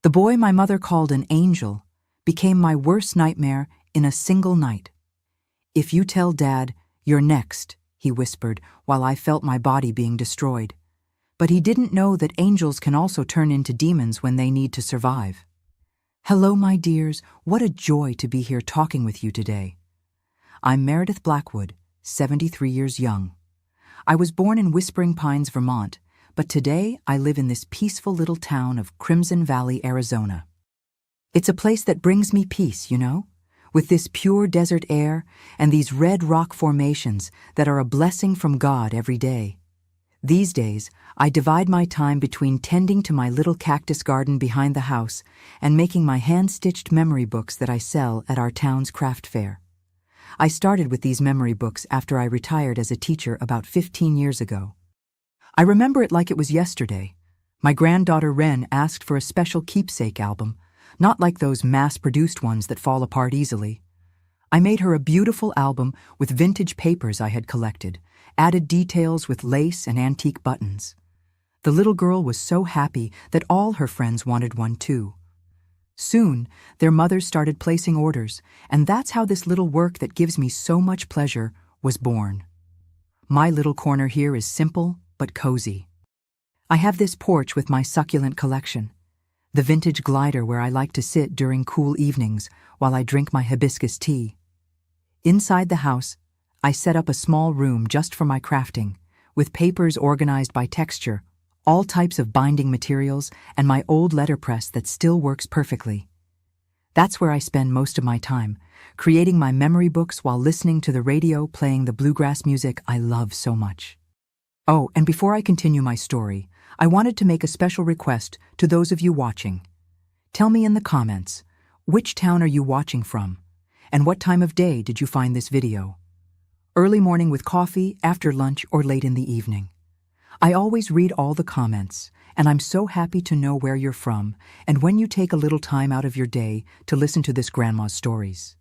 The boy my mother called an angel became my worst nightmare in a single night. "If you tell Dad, you're next," he whispered while I felt my body being destroyed. But he didn't know that angels can also turn into demons when they need to survive. Hello, my dears. What a joy to be here talking with you today. I'm Meredith Blackwood, 73 years young. I was born in Whispering Pines, Vermont, but today I live in this peaceful little town of Crimson Valley, Arizona. It's a place that brings me peace, you know, with this pure desert air and these red rock formations that are a blessing from God every day. These days, I divide my time between tending to my little cactus garden behind the house and making my hand-stitched memory books that I sell at our town's craft fair. I started with these memory books after I retired as a teacher about 15 years ago. I remember it like it was yesterday. My granddaughter Wren asked for a special keepsake album, not like those mass-produced ones that fall apart easily. I made her a beautiful album with vintage papers I had collected, added details with lace and antique buttons. The little girl was so happy that all her friends wanted one too. Soon, their mothers started placing orders, and that's how this little work that gives me so much pleasure was born. My little corner here is simple but cozy. I have this porch with my succulent collection, the vintage glider where I like to sit during cool evenings while I drink my hibiscus tea. Inside the house, I set up a small room just for my crafting, with papers organized by texture, all types of binding materials, and my old letterpress that still works perfectly. That's where I spend most of my time, creating my memory books while listening to the radio playing the bluegrass music I love so much. Oh, and before I continue my story, I wanted to make a special request to those of you watching. Tell me in the comments, which town are you watching from? And what time of day did you find this video? Early morning with coffee, after lunch, or late in the evening? I always read all the comments, and I'm so happy to know where you're from and when you take a little time out of your day to listen to this grandma's stories.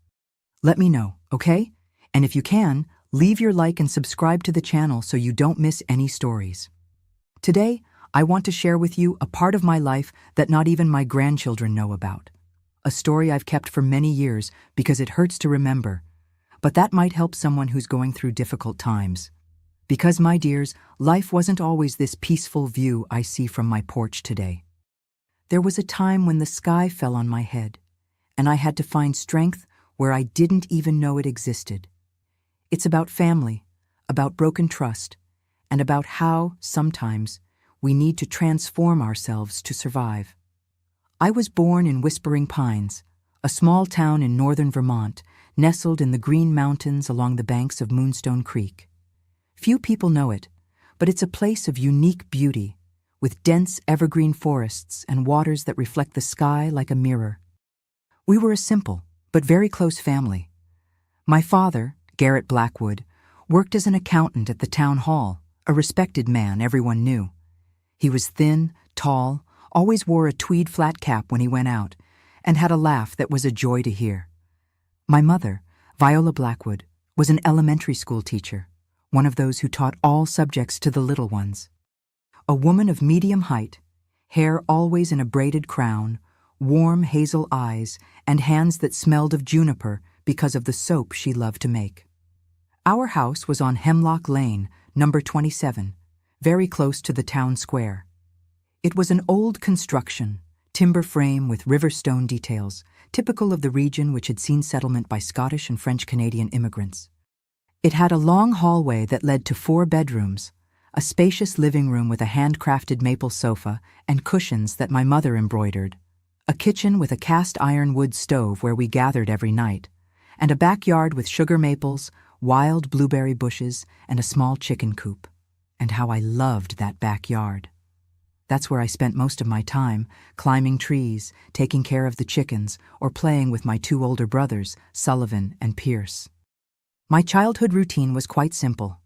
Let me know, okay? And if you can, leave your like and subscribe to the channel so you don't miss any stories. Today, I want to share with you a part of my life that not even my grandchildren know about. A story I've kept for many years because it hurts to remember, but that might help someone who's going through difficult times. Because, my dears, life wasn't always this peaceful view I see from my porch today. There was a time when the sky fell on my head, and I had to find strength where I didn't even know it existed. It's about family, about broken trust, and about how, sometimes, we need to transform ourselves to survive. I was born in Whispering Pines, a small town in northern Vermont, nestled in the Green Mountains along the banks of Moonstone Creek. Few people know it, but it's a place of unique beauty, with dense evergreen forests and waters that reflect the sky like a mirror. We were a simple, but very close family. My father, Garrett Blackwood, worked as an accountant at the town hall, a respected man everyone knew. He was thin, tall, always wore a tweed flat cap when he went out, and had a laugh that was a joy to hear. My mother, Viola Blackwood, was an elementary school teacher, one of those who taught all subjects to the little ones. A woman of medium height, hair always in a braided crown, warm hazel eyes, and hands that smelled of juniper because of the soap she loved to make. Our house was on Hemlock Lane, number 27, very close to the town square. It was an old construction, timber frame with river stone details, typical of the region which had seen settlement by Scottish and French-Canadian immigrants. It had a long hallway that led to 4 bedrooms, a spacious living room with a handcrafted maple sofa and cushions that my mother embroidered, a kitchen with a cast-iron wood stove where we gathered every night, and a backyard with sugar maples, wild blueberry bushes, and a small chicken coop. And how I loved that backyard. That's where I spent most of my time, climbing trees, taking care of the chickens, or playing with my 2 older brothers, Sullivan and Pierce. My childhood routine was quite simple.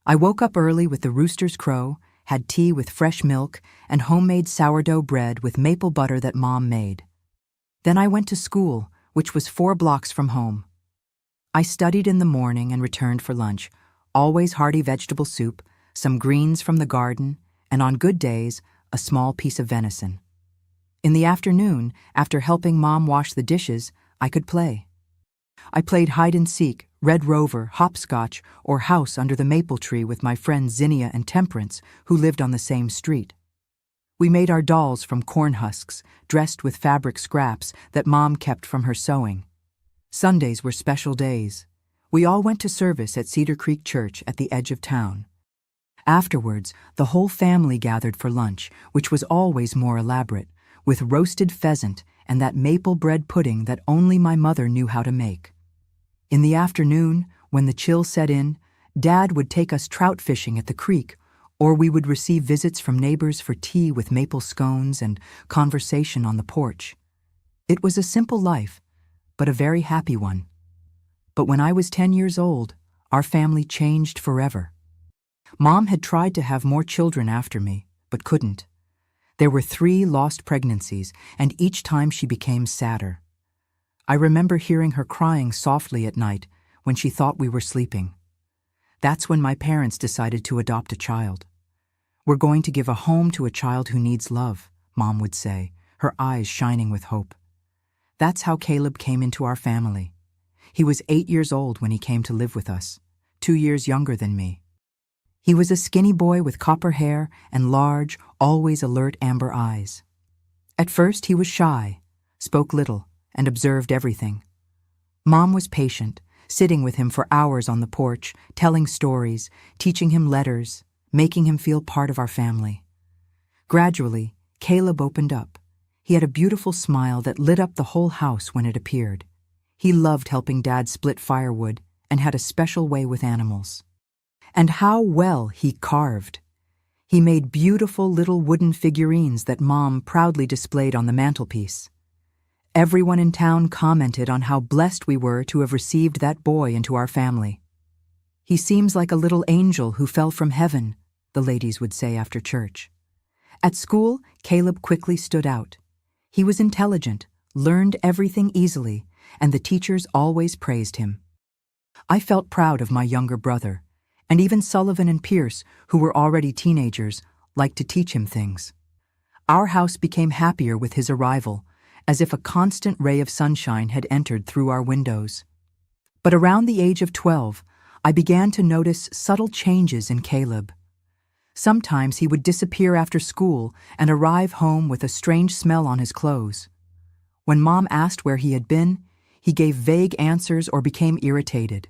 I woke up early with the rooster's crow, had tea with fresh milk, and homemade sourdough bread with maple butter that Mom made. Then I went to school, which was 4 blocks from home. I studied in the morning and returned for lunch, always hearty vegetable soup, some greens from the garden, and on good days, a small piece of venison. In the afternoon, after helping Mom wash the dishes, I could play. I played hide-and-seek, Red Rover, hopscotch, or house under the maple tree with my friends Zinnia and Temperance, who lived on the same street. We made our dolls from corn husks, dressed with fabric scraps that Mom kept from her sewing. Sundays were special days. We all went to service at Cedar Creek Church at the edge of town. Afterwards, the whole family gathered for lunch, which was always more elaborate, with roasted pheasant and that maple bread pudding that only my mother knew how to make. In the afternoon, when the chill set in, Dad would take us trout fishing at the creek, or we would receive visits from neighbors for tea with maple scones and conversation on the porch. It was a simple life, but a very happy one. But when I was 10 years old, our family changed forever. Mom had tried to have more children after me, but couldn't. There were 3 lost pregnancies, and each time she became sadder. I remember hearing her crying softly at night when she thought we were sleeping. That's when my parents decided to adopt a child. "We're going to give a home to a child who needs love," Mom would say, her eyes shining with hope. That's how Caleb came into our family. He was 8 years old when he came to live with us, 2 years younger than me. He was a skinny boy with copper hair and large, always alert amber eyes. At first he was shy, spoke little, and observed everything. Mom was patient, sitting with him for hours on the porch, telling stories, teaching him letters, making him feel part of our family. Gradually, Caleb opened up. He had a beautiful smile that lit up the whole house when it appeared. He loved helping Dad split firewood and had a special way with animals. And how well he carved! He made beautiful little wooden figurines that Mom proudly displayed on the mantelpiece. Everyone in town commented on how blessed we were to have received that boy into our family. "He seems like a little angel who fell from heaven," the ladies would say after church. At school, Caleb quickly stood out. He was intelligent, learned everything easily, and the teachers always praised him. I felt proud of my younger brother, and even Sullivan and Pierce, who were already teenagers, liked to teach him things. Our house became happier with his arrival, as if a constant ray of sunshine had entered through our windows. But around the age of 12, I began to notice subtle changes in Caleb. Sometimes he would disappear after school and arrive home with a strange smell on his clothes. When Mom asked where he had been, he gave vague answers or became irritated.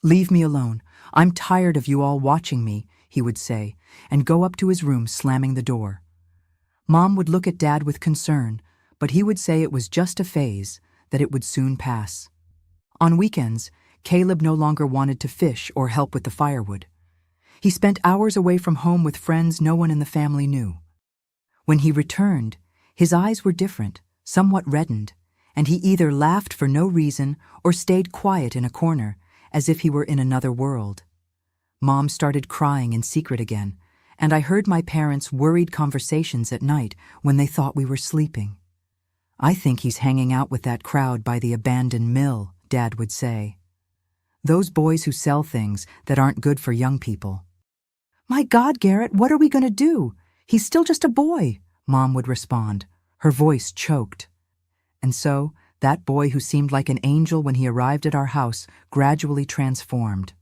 "Leave me alone. I'm tired of you all watching me," he would say, and go up to his room slamming the door. Mom would look at Dad with concern, but he would say it was just a phase, that it would soon pass. On weekends, Caleb no longer wanted to fish or help with the firewood. He spent hours away from home with friends no one in the family knew. When he returned, his eyes were different, somewhat reddened, and he either laughed for no reason or stayed quiet in a corner, as if he were in another world. Mom started crying in secret again, and I heard my parents' worried conversations at night when they thought we were sleeping. "I think he's hanging out with that crowd by the abandoned mill," Dad would say. "Those boys who sell things that aren't good for young people." "My God, Garrett, what are we going to do? He's still just a boy," Mom would respond, her voice choked. And so, that boy who seemed like an angel when he arrived at our house gradually transformed.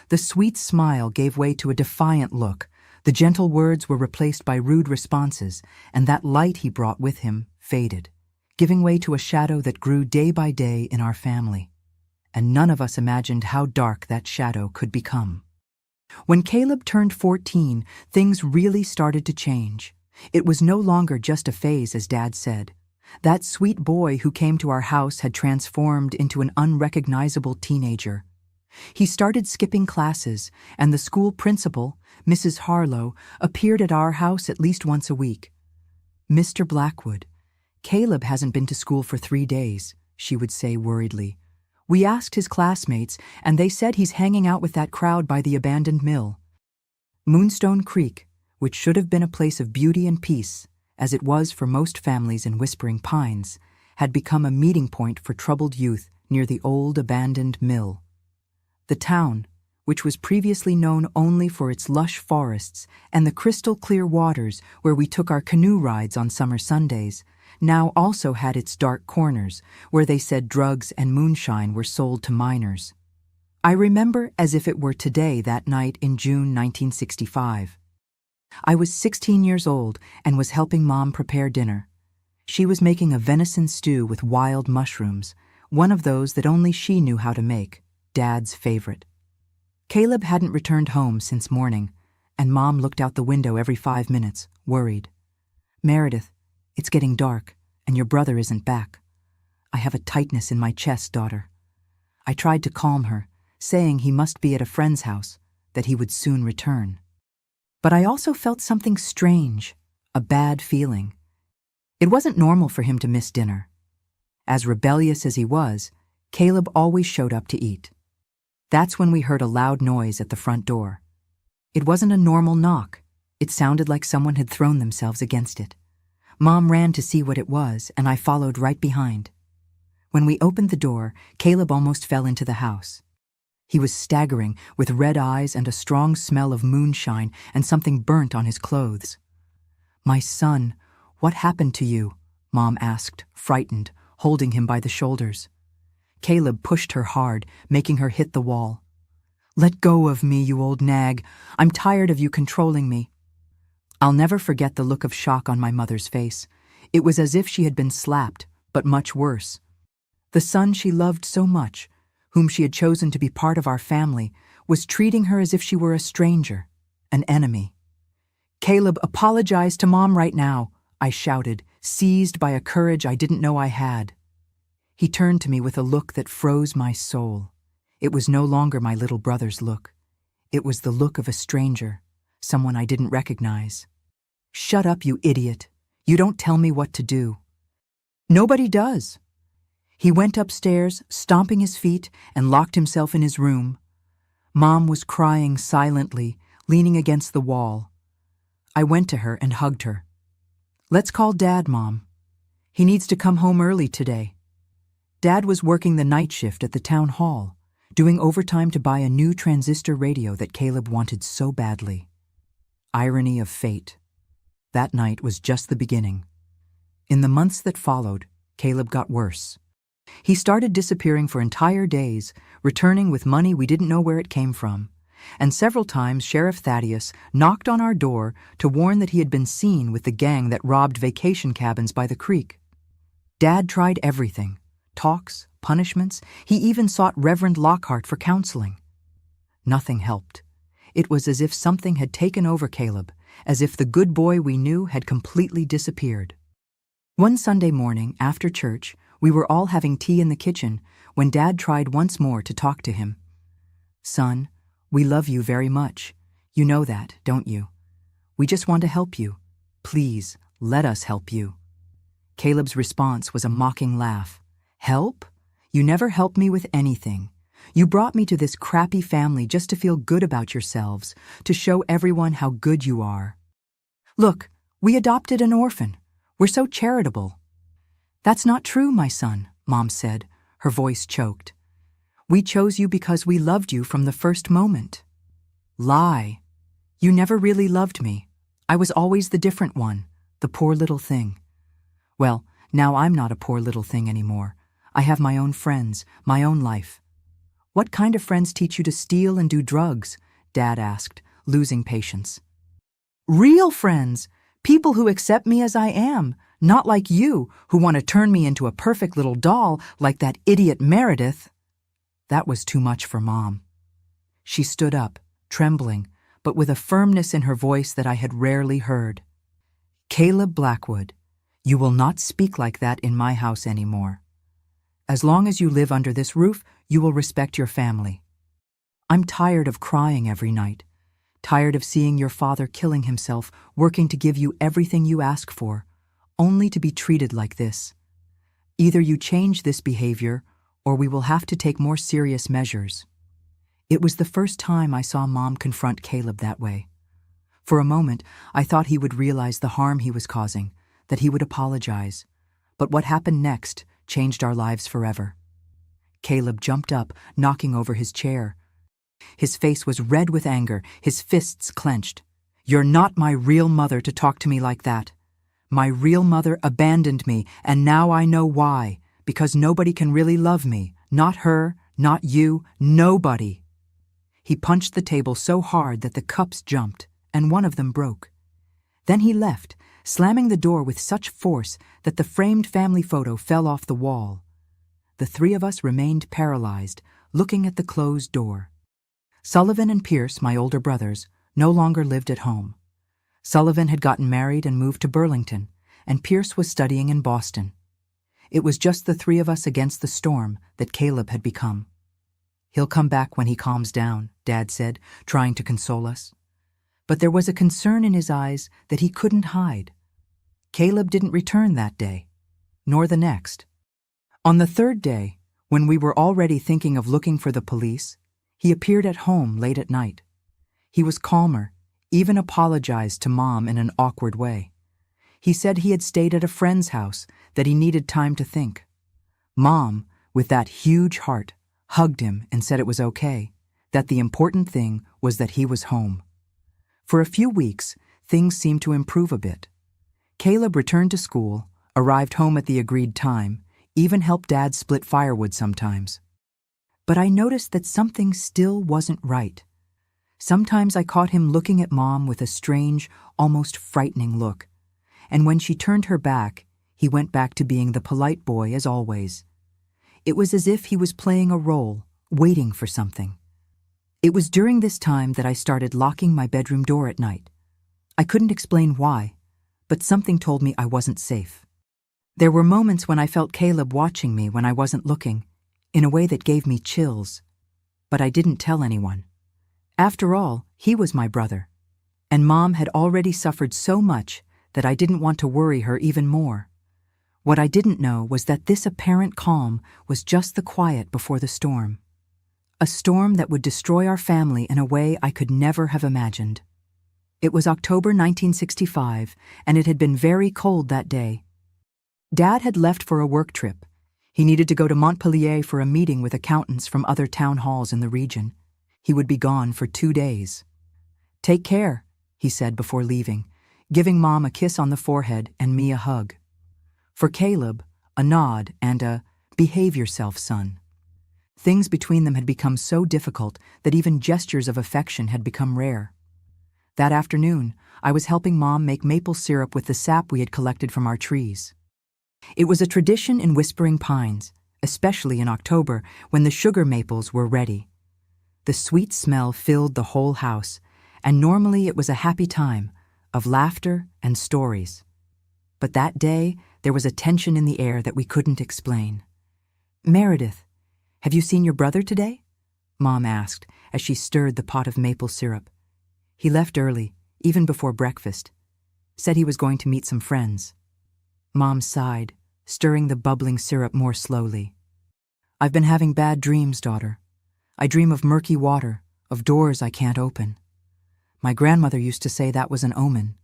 The sweet smile gave way to a defiant look, the gentle words were replaced by rude responses, and that light he brought with him faded, giving way to a shadow that grew day by day in our family. And none of us imagined how dark that shadow could become. When Caleb turned 14, things really started to change. It was no longer just a phase, as Dad said. That sweet boy who came to our house had transformed into an unrecognizable teenager. He started skipping classes, and the school principal, Mrs. Harlow, appeared at our house at least once a week. "Mr. Blackwood, Caleb hasn't been to school for 3 days," she would say worriedly. "We asked his classmates, and they said he's hanging out with that crowd by the abandoned mill." Moonstone Creek, which should have been a place of beauty and peace, as it was for most families in Whispering Pines, had become a meeting point for troubled youth near the old abandoned mill. The town, which was previously known only for its lush forests and the crystal-clear waters where we took our canoe rides on summer Sundays, now also had its dark corners, where they said drugs and moonshine were sold to minors. I remember as if it were today that night in June 1965. I was 16 years old and was helping Mom prepare dinner. She was making a venison stew with wild mushrooms, one of those that only she knew how to make, Dad's favorite. Caleb hadn't returned home since morning, and Mom looked out the window every 5 minutes, worried. "Meredith, it's getting dark, and your brother isn't back. I have a tightness in my chest, daughter." I tried to calm her, saying he must be at a friend's house, that he would soon return. But I also felt something strange, a bad feeling. It wasn't normal for him to miss dinner. As rebellious as he was, Caleb always showed up to eat. That's when we heard a loud noise at the front door. It wasn't a normal knock. It sounded like someone had thrown themselves against it. Mom ran to see what it was, and I followed right behind. When we opened the door, Caleb almost fell into the house. He was staggering, with red eyes and a strong smell of moonshine and something burnt on his clothes. "My son, what happened to you?" Mom asked, frightened, holding him by the shoulders. Caleb pushed her hard, making her hit the wall. "Let go of me, you old nag. I'm tired of you controlling me." I'll never forget the look of shock on my mother's face. It was as if she had been slapped, but much worse. The son she loved so much, whom she had chosen to be part of our family, was treating her as if she were a stranger, an enemy. "Caleb, apologize to Mom right now," I shouted, seized by a courage I didn't know I had. He turned to me with a look that froze my soul. It was no longer my little brother's look. It was the look of a stranger, someone I didn't recognize. "Shut up, you idiot. You don't tell me what to do." "Nobody does." He went upstairs, stomping his feet, and locked himself in his room. Mom was crying silently, leaning against the wall. I went to her and hugged her. "Let's call Dad, Mom. He needs to come home early today." Dad was working the night shift at the town hall, doing overtime to buy a new transistor radio that Caleb wanted so badly. Irony of fate. That night was just the beginning. In the months that followed, Caleb got worse. He started disappearing for entire days, returning with money we didn't know where it came from. And several times Sheriff Thaddeus knocked on our door to warn that he had been seen with the gang that robbed vacation cabins by the creek. Dad tried everything. Talks, punishments, he even sought Reverend Lockhart for counseling. Nothing helped. It was as if something had taken over Caleb, as if the good boy we knew had completely disappeared. One Sunday morning, after church, we were all having tea in the kitchen when Dad tried once more to talk to him. "Son, we love you very much. You know that, don't you? We just want to help you. Please, let us help you." Caleb's response was a mocking laugh. "Help? You never helped me with anything. You brought me to this crappy family just to feel good about yourselves, to show everyone how good you are. Look, we adopted an orphan. We're so charitable." "That's not true, my son," Mom said, her voice choked. "We chose you because we loved you from the first moment." "Lie. You never really loved me. I was always the different one, the poor little thing." "Well, now I'm not a poor little thing anymore. I have my own friends, my own life." "What kind of friends teach you to steal and do drugs?" Dad asked, losing patience. "Real friends, people who accept me as I am, not like you, who want to turn me into a perfect little doll like that idiot Meredith." That was too much for Mom. She stood up, trembling, but with a firmness in her voice that I had rarely heard. "Caleb Blackwood, you will not speak like that in my house anymore. As long as you live under this roof, you will respect your family. I'm tired of crying every night, tired of seeing your father killing himself, working to give you everything you ask for, only to be treated like this. Either you change this behavior, or we will have to take more serious measures." It was the first time I saw Mom confront Caleb that way. For a moment, I thought he would realize the harm he was causing, that he would apologize. But what happened next changed our lives forever. Caleb jumped up, knocking over his chair. His face was red with anger, his fists clenched. "You're not my real mother to talk to me like that. My real mother abandoned me, and now I know why. Because nobody can really love me. Not her, not you, nobody." He punched the table so hard that the cups jumped, and one of them broke. Then he left, slamming the door with such force that the framed family photo fell off the wall. The three of us remained paralyzed, looking at the closed door. Sullivan and Pierce, my older brothers, no longer lived at home. Sullivan had gotten married and moved to Burlington, and Pierce was studying in Boston. It was just the three of us against the storm that Caleb had become. "He'll come back when he calms down," Dad said, trying to console us. But there was a concern in his eyes that he couldn't hide. Caleb didn't return that day, nor the next. On the third day, when we were already thinking of looking for the police, he appeared at home late at night. He was calmer, even apologized to Mom in an awkward way. He said he had stayed at a friend's house, that he needed time to think. Mom, with that huge heart, hugged him and said it was okay, that the important thing was that he was home. For a few weeks, things seemed to improve a bit. Caleb returned to school, arrived home at the agreed time, even helped Dad split firewood sometimes. But I noticed that something still wasn't right. Sometimes I caught him looking at Mom with a strange, almost frightening look, and when she turned her back, he went back to being the polite boy as always. It was as if he was playing a role, waiting for something. It was during this time that I started locking my bedroom door at night. I couldn't explain why, but something told me I wasn't safe. There were moments when I felt Caleb watching me when I wasn't looking, in a way that gave me chills. But I didn't tell anyone. After all, he was my brother, and Mom had already suffered so much that I didn't want to worry her even more. What I didn't know was that this apparent calm was just the quiet before the storm. A storm that would destroy our family in a way I could never have imagined. It was October 1965, and it had been very cold that day. Dad had left for a work trip. He needed to go to Montpelier for a meeting with accountants from other town halls in the region. He would be gone for 2 days. "Take care," he said before leaving, giving Mom a kiss on the forehead and me a hug. For Caleb, a nod and a "behave yourself, son." Things between them had become so difficult that even gestures of affection had become rare. That afternoon, I was helping Mom make maple syrup with the sap we had collected from our trees. It was a tradition in Whispering Pines, especially in October when the sugar maples were ready. The sweet smell filled the whole house, and normally it was a happy time of laughter and stories. But that day, there was a tension in the air that we couldn't explain. "Meredith, have you seen your brother today?" Mom asked as she stirred the pot of maple syrup. "He left early, even before breakfast. Said he was going to meet some friends." Mom sighed, stirring the bubbling syrup more slowly. "I've been having bad dreams, daughter. I dream of murky water, of doors I can't open. My grandmother used to say that was an omen."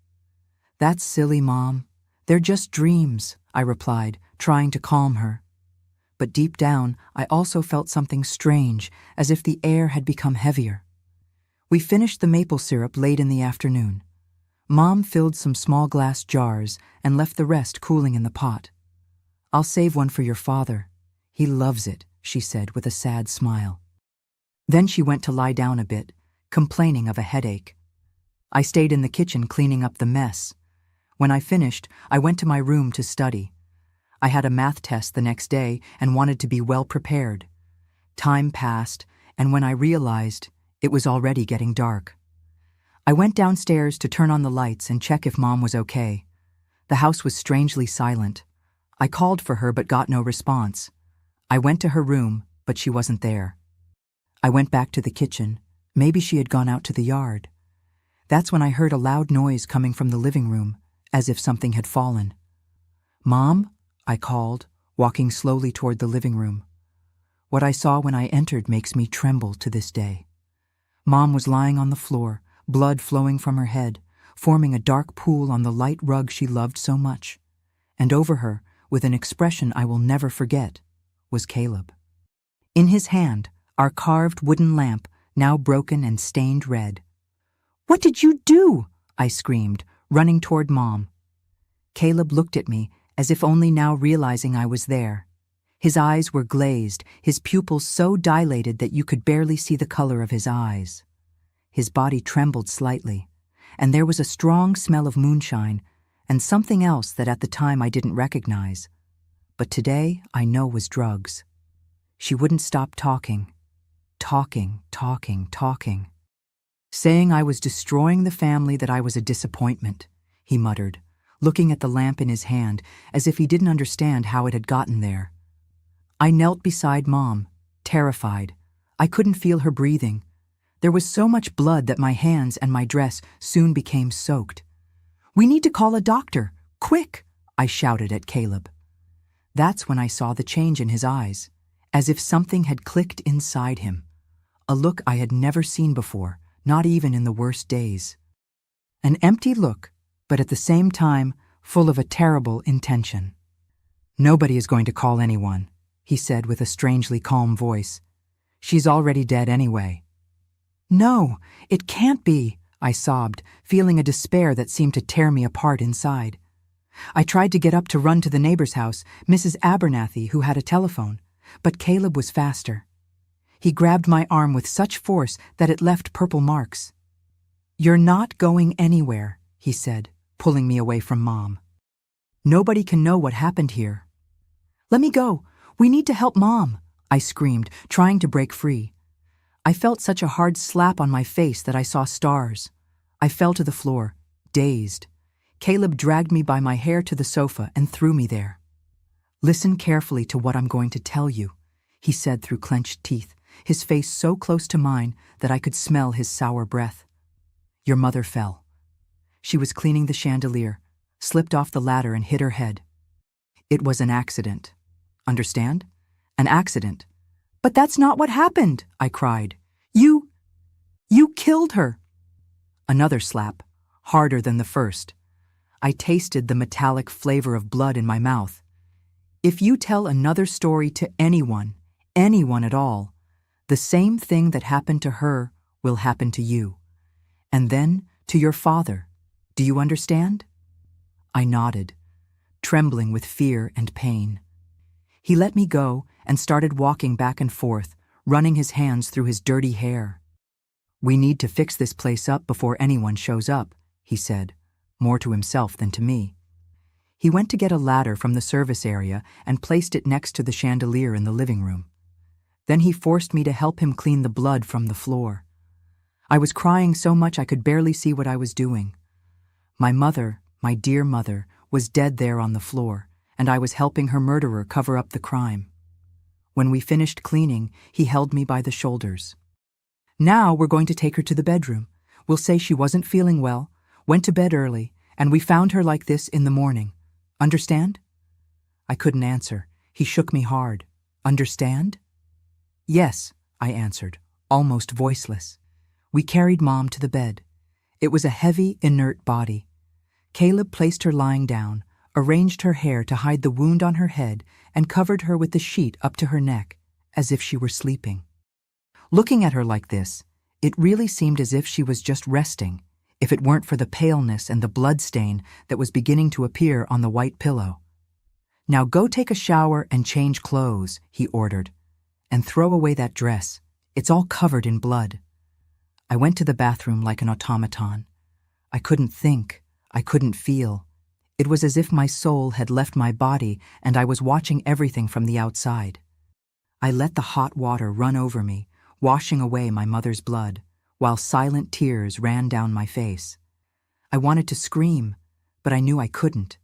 "That's silly, Mom. They're just dreams," I replied, trying to calm her. But deep down, I also felt something strange, as if the air had become heavier. We finished the maple syrup late in the afternoon. Mom filled some small glass jars and left the rest cooling in the pot. "I'll save one for your father. He loves it," she said with a sad smile. Then she went to lie down a bit, complaining of a headache. I stayed in the kitchen cleaning up the mess. When I finished, I went to my room to study. I had a math test the next day and wanted to be well prepared. Time passed, and when I realized, it was already getting dark. I went downstairs to turn on the lights and check if Mom was okay. The house was strangely silent. I called for her but got no response. I went to her room, but she wasn't there. I went back to the kitchen. Maybe she had gone out to the yard. That's when I heard a loud noise coming from the living room, as if something had fallen. "Mom?" I called, walking slowly toward the living room. What I saw when I entered makes me tremble to this day. Mom was lying on the floor, blood flowing from her head, forming a dark pool on the light rug she loved so much. And over her, with an expression I will never forget, was Caleb. In his hand, our carved wooden lamp now broken and stained red. "What did you do?" I screamed, running toward Mom. Caleb looked at me, as if only now realizing I was there. His eyes were glazed, his pupils so dilated that you could barely see the color of his eyes. His body trembled slightly, and there was a strong smell of moonshine and something else that at the time I didn't recognize. But today I know was drugs. She wouldn't stop talking. Talking, saying I was destroying the family, that I was a disappointment, he muttered, looking at the lamp in his hand as if he didn't understand how it had gotten there. I knelt beside Mom, terrified. I couldn't feel her breathing. There was so much blood that my hands and my dress soon became soaked. "We need to call a doctor, quick!" I shouted at Caleb. That's when I saw the change in his eyes, as if something had clicked inside him. A look I had never seen before, not even in the worst days. An empty look, but at the same time full of a terrible intention. "Nobody is going to call anyone," he said with a strangely calm voice. "She's already dead anyway." "No, it can't be," I sobbed, feeling a despair that seemed to tear me apart inside. I tried to get up to run to the neighbor's house, Mrs. Abernathy, who had a telephone, but Caleb was faster. He grabbed my arm with such force that it left purple marks. "You're not going anywhere," he said, pulling me away from Mom. "Nobody can know what happened here." "Let me go. We need to help Mom," I screamed, trying to break free. I felt such a hard slap on my face that I saw stars. I fell to the floor, dazed. Caleb dragged me by my hair to the sofa and threw me there. "Listen carefully to what I'm going to tell you," he said through clenched teeth, his face so close to mine that I could smell his sour breath. "Your mother fell. She was cleaning the chandelier, slipped off the ladder and hit her head. It was an accident. Understand? An accident." "But that's not what happened," I cried. You killed her." Another slap, harder than the first. I tasted the metallic flavor of blood in my mouth. "If you tell another story to anyone at all, the same thing that happened to her will happen to you. And then to your father. Do you understand?" I nodded, trembling with fear and pain. He let me go and started walking back and forth, running his hands through his dirty hair. "We need to fix this place up before anyone shows up," he said, more to himself than to me. He went to get a ladder from the service area and placed it next to the chandelier in the living room. Then he forced me to help him clean the blood from the floor. I was crying so much I could barely see what I was doing. My mother, my dear mother, was dead there on the floor, and I was helping her murderer cover up the crime. When we finished cleaning, he held me by the shoulders. "Now we're going to take her to the bedroom. We'll say she wasn't feeling well, went to bed early, and we found her like this in the morning. Understand?" I couldn't answer. He shook me hard. "Understand?" "Yes," I answered, almost voiceless. We carried Mom to the bed. It was a heavy, inert body. Caleb placed her lying down, arranged her hair to hide the wound on her head, and covered her with the sheet up to her neck, as if she were sleeping. Looking at her like this, it really seemed as if she was just resting, if it weren't for the paleness and the blood stain that was beginning to appear on the white pillow. "Now go take a shower and change clothes," he ordered, "and throw away that dress. It's all covered in blood." I went to the bathroom like an automaton. I couldn't think. I couldn't feel. It was as if my soul had left my body and I was watching everything from the outside. I let the hot water run over me, washing away my mother's blood, while silent tears ran down my face. I wanted to scream, but I knew I couldn't.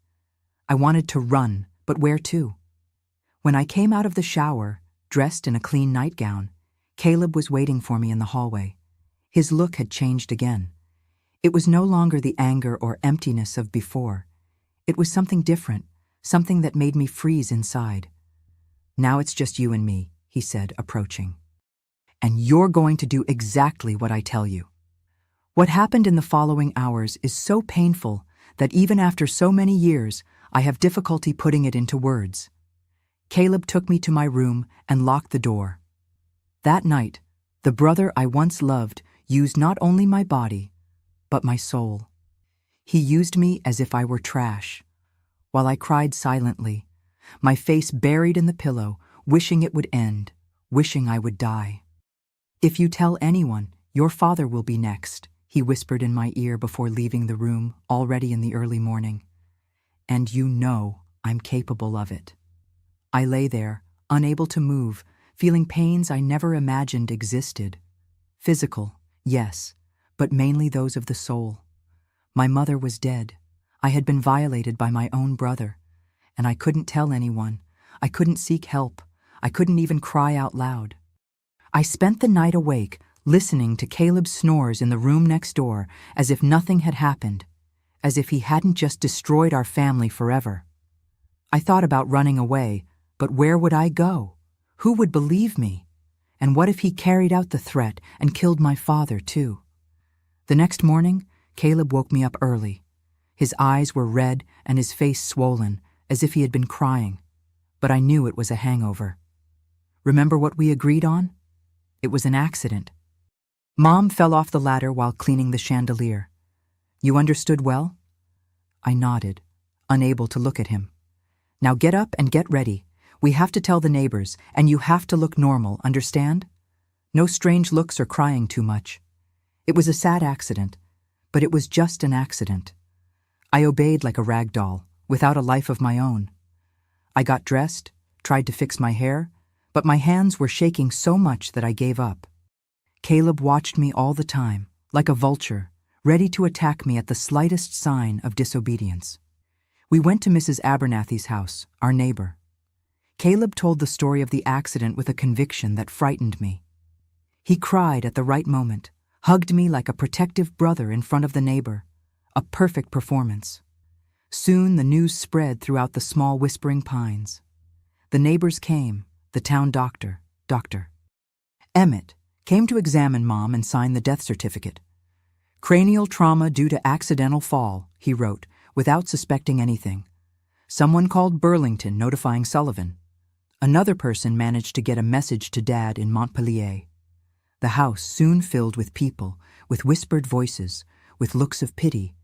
I wanted to run, but where to? When I came out of the shower, dressed in a clean nightgown, Caleb was waiting for me in the hallway. His look had changed again. It was no longer the anger or emptiness of before. It was something different, something that made me freeze inside. "Now it's just you and me," he said, approaching. "And you're going to do exactly what I tell you." What happened in the following hours is so painful that even after so many years, I have difficulty putting it into words. Caleb took me to my room and locked the door. That night, The brother I once loved used not only my body, but my soul. He used me as if I were trash, while I cried silently, my face buried in the pillow, wishing it would end, wishing I would die. "If you tell anyone, your father will be next," he whispered in my ear before leaving the room, already in the early morning. "And you know I'm capable of it." I lay there, unable to move, feeling pains I never imagined existed. Physical, yes, but mainly those of the soul. My mother was dead. I had been violated by my own brother, and I couldn't tell anyone. I couldn't seek help. I couldn't even cry out loud. I spent the night awake, listening to Caleb's snores in the room next door, as if nothing had happened, as if he hadn't just destroyed our family forever. I thought about running away, but where would I go? Who would believe me? And what if he carried out the threat and killed my father, too? The next morning, Caleb woke me up early. His eyes were red and his face swollen, as if he had been crying. But I knew it was a hangover. Remember what we agreed on? It was an accident. Mom fell off the ladder while cleaning the chandelier. "You understood well?" I nodded, unable to look at him. "Now get up and get ready. We have to tell the neighbors, and you have to look normal, understand? No strange looks or crying too much. It was a sad accident, but it was just an accident." I obeyed like a rag doll, without a life of my own. I got dressed, tried to fix my hair, but my hands were shaking so much that I gave up. Caleb watched me all the time, like a vulture, ready to attack me at the slightest sign of disobedience. We went to Mrs. Abernathy's house, our neighbor. Caleb told the story of the accident with a conviction that frightened me. He cried at the right moment, hugged me like a protective brother in front of the neighbor. A perfect performance. Soon the news spread throughout the small whispering pines. The neighbors came, the town doctor, Dr. Emmett, came to examine Mom and sign the death certificate. "Cranial trauma due to accidental fall," he wrote, without suspecting anything. Someone called Burlington, notifying Sullivan. Another person managed to get a message to Dad in Montpelier. The house soon filled with people, with whispered voices, with looks of pity.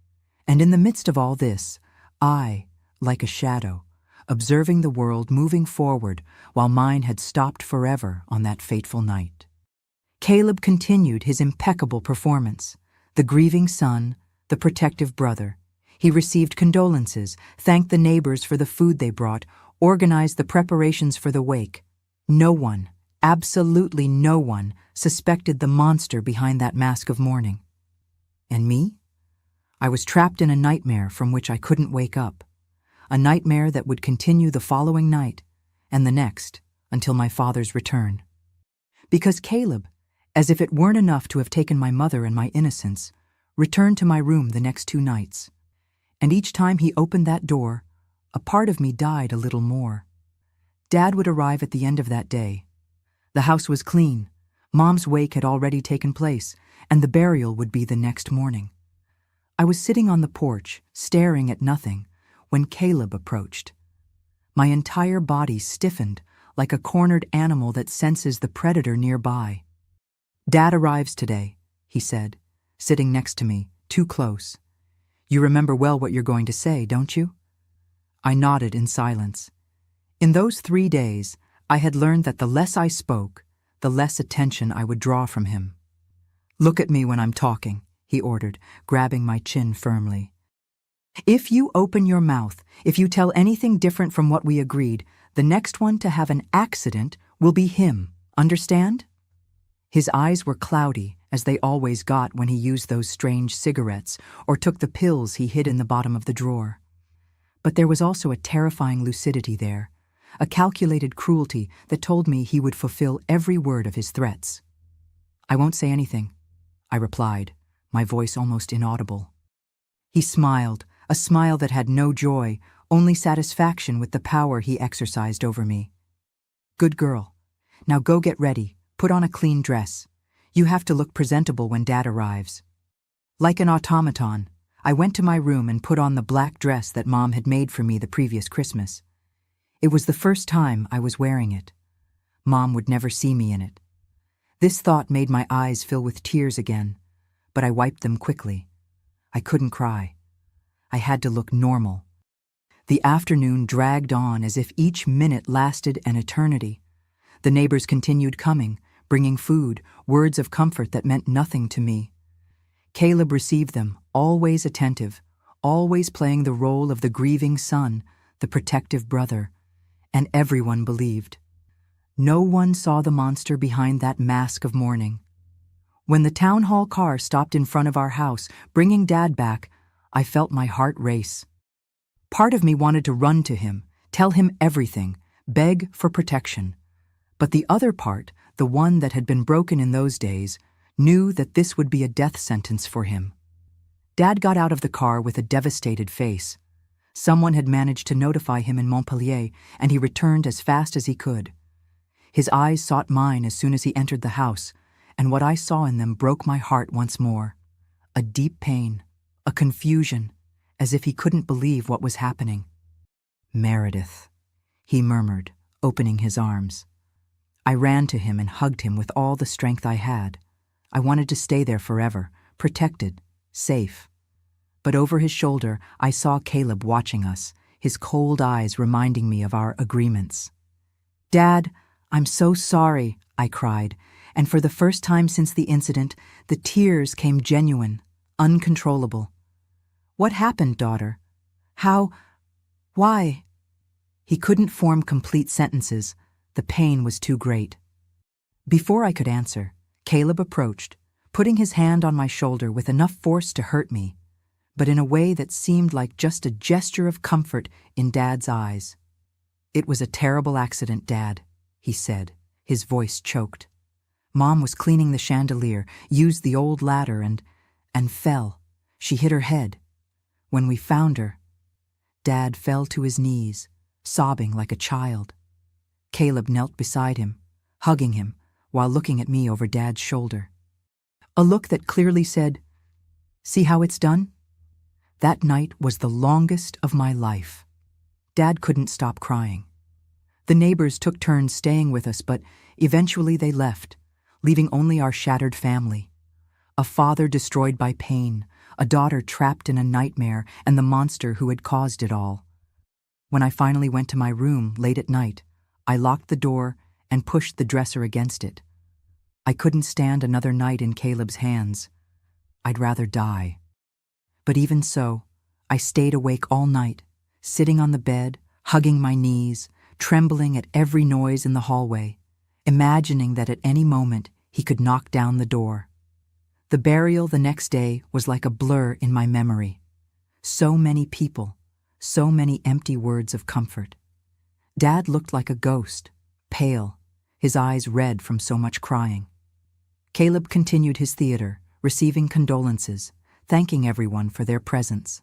And in the midst of all this, I, like a shadow, observing the world moving forward while mine had stopped forever on that fateful night. Caleb continued his impeccable performance. The grieving son, the protective brother. He received condolences, thanked the neighbors for the food they brought, organized the preparations for the wake. No one, absolutely no one, suspected the monster behind that mask of mourning. And me? I was trapped in a nightmare from which I couldn't wake up. A nightmare that would continue the following night, and the next, until my father's return. Because Caleb, as if it weren't enough to have taken my mother and my innocence, returned to my room the next 2 nights. And each time he opened that door, a part of me died a little more. Dad would arrive at the end of that day. The house was clean. Mom's wake had already taken place, and the burial would be the next morning. I was sitting on the porch, staring at nothing, when Caleb approached. My entire body stiffened, like a cornered animal that senses the predator nearby. "Dad arrives today," he said, sitting next to me, too close. "You remember well what you're going to say, don't you?" I nodded in silence. In those 3 days, I had learned that the less I spoke, the less attention I would draw from him. "Look at me when I'm talking," he ordered, grabbing my chin firmly. "If you open your mouth, if you tell anything different from what we agreed, the next one to have an accident will be him, understand?" His eyes were cloudy, as they always got when he used those strange cigarettes or took the pills he hid in the bottom of the drawer. But there was also a terrifying lucidity there, a calculated cruelty that told me he would fulfill every word of his threats. "I won't say anything," I replied, my voice almost inaudible. He smiled, a smile that had no joy, only satisfaction with the power he exercised over me. "Good girl. Now go get ready, put on a clean dress. You have to look presentable when Dad arrives." Like an automaton, I went to my room and put on the black dress that Mom had made for me the previous Christmas. It was the first time I was wearing it. Mom would never see me in it. This thought made my eyes fill with tears again, but I wiped them quickly. I couldn't cry. I had to look normal. The afternoon dragged on as if each minute lasted an eternity. The neighbors continued coming, bringing food, words of comfort that meant nothing to me. Caleb received them, always attentive, always playing the role of the grieving son, the protective brother, and everyone believed. No one saw the monster behind that mask of mourning. When the town hall car stopped in front of our house, bringing Dad back, I felt my heart race. Part of me wanted to run to him, tell him everything, beg for protection. But the other part, the one that had been broken in those days, knew that this would be a death sentence for him. Dad got out of the car with a devastated face. Someone had managed to notify him in Montpellier, and he returned as fast as he could. His eyes sought mine as soon as he entered the house, and what I saw in them broke my heart once more. A deep pain, a confusion, as if he couldn't believe what was happening. "Meredith," he murmured, opening his arms. I ran to him and hugged him with all the strength I had. I wanted to stay there forever, protected, safe. But over his shoulder, I saw Caleb watching us, his cold eyes reminding me of our agreements. "Dad, I'm so sorry," I cried, and for the first time since the incident, the tears came genuine, uncontrollable. "What happened, daughter? How? Why?" He couldn't form complete sentences. The pain was too great. Before I could answer, Caleb approached, putting his hand on my shoulder with enough force to hurt me, but in a way that seemed like just a gesture of comfort in Dad's eyes. "It was a terrible accident, Dad," he said, his voice choked. "Mom was cleaning the chandelier, used the old ladder and fell. She hit her head. When we found her..." Dad fell to his knees, sobbing like a child. Caleb knelt beside him, hugging him, while looking at me over Dad's shoulder. A look that clearly said, "See how it's done?" That night was the longest of my life. Dad couldn't stop crying. The neighbors took turns staying with us, but eventually they left, leaving only our shattered family. A father destroyed by pain, a daughter trapped in a nightmare, and the monster who had caused it all. When I finally went to my room late at night, I locked the door and pushed the dresser against it. I couldn't stand another night in Caleb's hands. I'd rather die. But even so, I stayed awake all night, sitting on the bed, hugging my knees, trembling at every noise in the hallway, imagining that at any moment he could knock down the door. The burial the next day was like a blur in my memory. So many people, so many empty words of comfort. Dad looked like a ghost, pale, his eyes red from so much crying. Caleb continued his theater, receiving condolences, thanking everyone for their presence.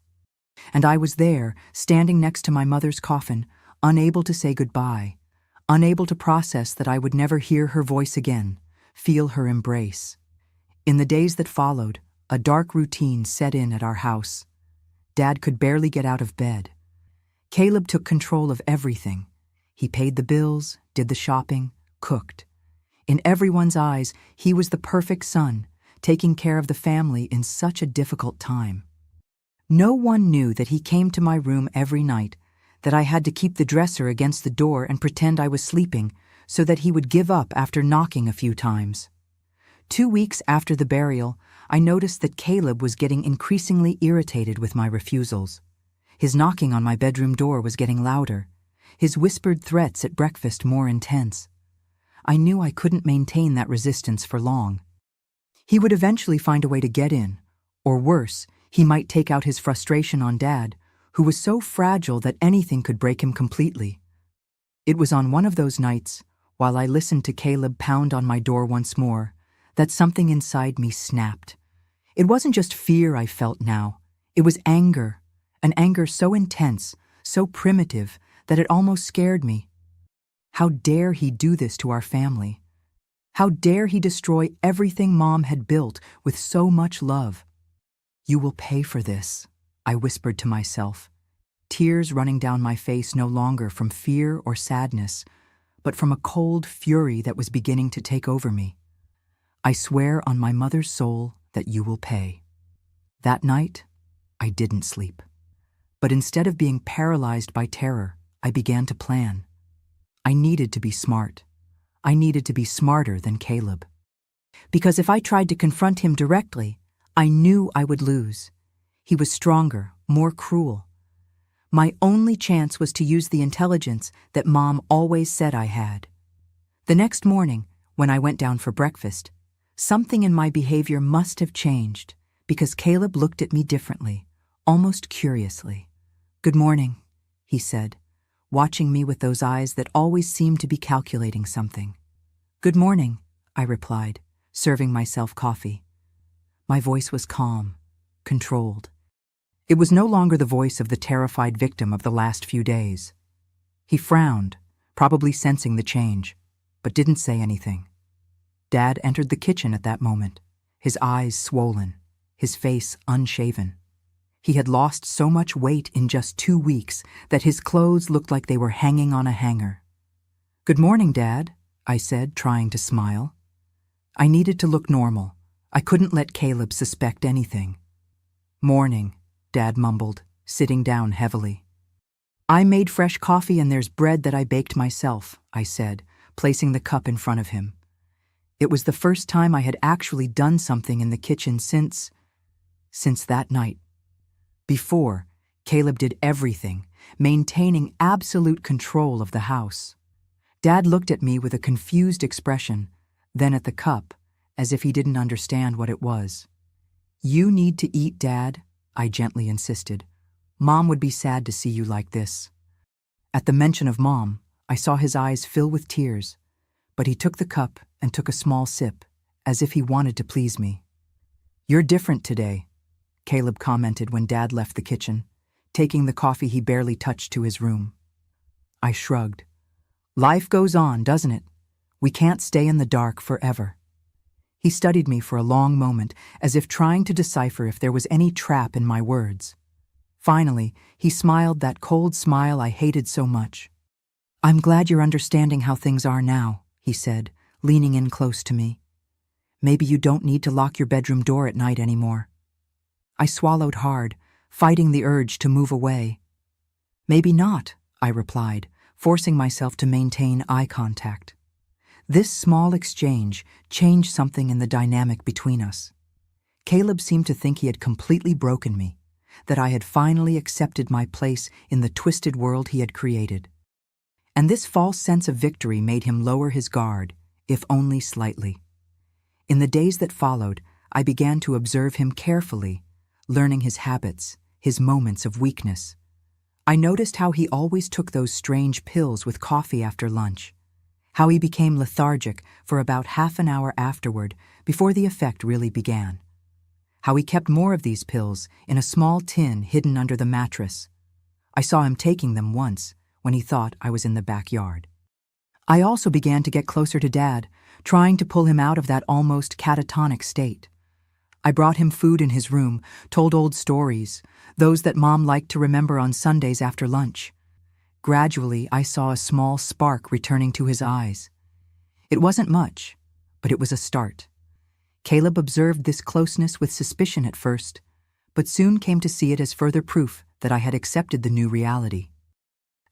And I was there, standing next to my mother's coffin, unable to say goodbye, unable to process that I would never hear her voice again, feel her embrace. In the days that followed, a dark routine set in at our house. Dad could barely get out of bed. Caleb took control of everything. He paid the bills, did the shopping, cooked. In everyone's eyes, he was the perfect son, taking care of the family in such a difficult time. No one knew that he came to my room every night, that I had to keep the dresser against the door and pretend I was sleeping so that he would give up after knocking a few times. 2 weeks after the burial, I noticed that Caleb was getting increasingly irritated with my refusals. His knocking on my bedroom door was getting louder, his whispered threats at breakfast more intense. I knew I couldn't maintain that resistance for long. He would eventually find a way to get in, or worse, he might take out his frustration on Dad, who was so fragile that anything could break him completely. It was on one of those nights, while I listened to Caleb pound on my door once more, that something inside me snapped. It wasn't just fear I felt now, it was anger, an anger so intense, so primitive, that it almost scared me. How dare he do this to our family? How dare he destroy everything Mom had built with so much love? "You will pay for this," I whispered to myself, tears running down my face no longer from fear or sadness, but from a cold fury that was beginning to take over me. I swear on my mother's soul that you will pay. That night, I didn't sleep. But instead of being paralyzed by terror, I began to plan. I needed to be smart. I needed to be smarter than Caleb. Because if I tried to confront him directly, I knew I would lose. He was stronger, more cruel. My only chance was to use the intelligence that Mom always said I had. The next morning, when I went down for breakfast, something in my behavior must have changed because Caleb looked at me differently, almost curiously. "Good morning," he said, watching me with those eyes that always seemed to be calculating something. "Good morning," I replied, serving myself coffee. My voice was calm, controlled. It was no longer the voice of the terrified victim of the last few days. He frowned, probably sensing the change, but didn't say anything. Dad entered the kitchen at that moment, his eyes swollen, his face unshaven. He had lost so much weight in just 2 weeks that his clothes looked like they were hanging on a hanger. "Good morning, Dad," I said, trying to smile. I needed to look normal. I couldn't let Caleb suspect anything. "Morning," Dad mumbled, sitting down heavily. "I made fresh coffee and there's bread that I baked myself," I said, placing the cup in front of him. It was the first time I had actually done something in the kitchen since that night. Before, Caleb did everything, maintaining absolute control of the house. Dad looked at me with a confused expression, then at the cup, as if he didn't understand what it was. "You need to eat, Dad," I gently insisted. "Mom would be sad to see you like this." At the mention of Mom, I saw his eyes fill with tears, but he took the cup and took a small sip, as if he wanted to please me. "You're different today," Caleb commented when Dad left the kitchen, taking the coffee he barely touched to his room. I shrugged. "Life goes on, doesn't it? We can't stay in the dark forever." He studied me for a long moment, as if trying to decipher if there was any trap in my words. Finally, he smiled that cold smile I hated so much. "I'm glad you're understanding how things are now," he said, leaning in close to me. "Maybe you don't need to lock your bedroom door at night anymore." I swallowed hard, fighting the urge to move away. "Maybe not," I replied, forcing myself to maintain eye contact. This small exchange changed something in the dynamic between us. Caleb seemed to think he had completely broken me, that I had finally accepted my place in the twisted world he had created. And this false sense of victory made him lower his guard, if only slightly. In the days that followed, I began to observe him carefully, learning his habits, his moments of weakness. I noticed how he always took those strange pills with coffee after lunch, how he became lethargic for about half an hour afterward before the effect really began, how he kept more of these pills in a small tin hidden under the mattress. I saw him taking them once when he thought I was in the backyard. I also began to get closer to Dad, trying to pull him out of that almost catatonic state. I brought him food in his room, told old stories, those that Mom liked to remember on Sundays after lunch. Gradually, I saw a small spark returning to his eyes. It wasn't much, but it was a start. Caleb observed this closeness with suspicion at first, but soon came to see it as further proof that I had accepted the new reality.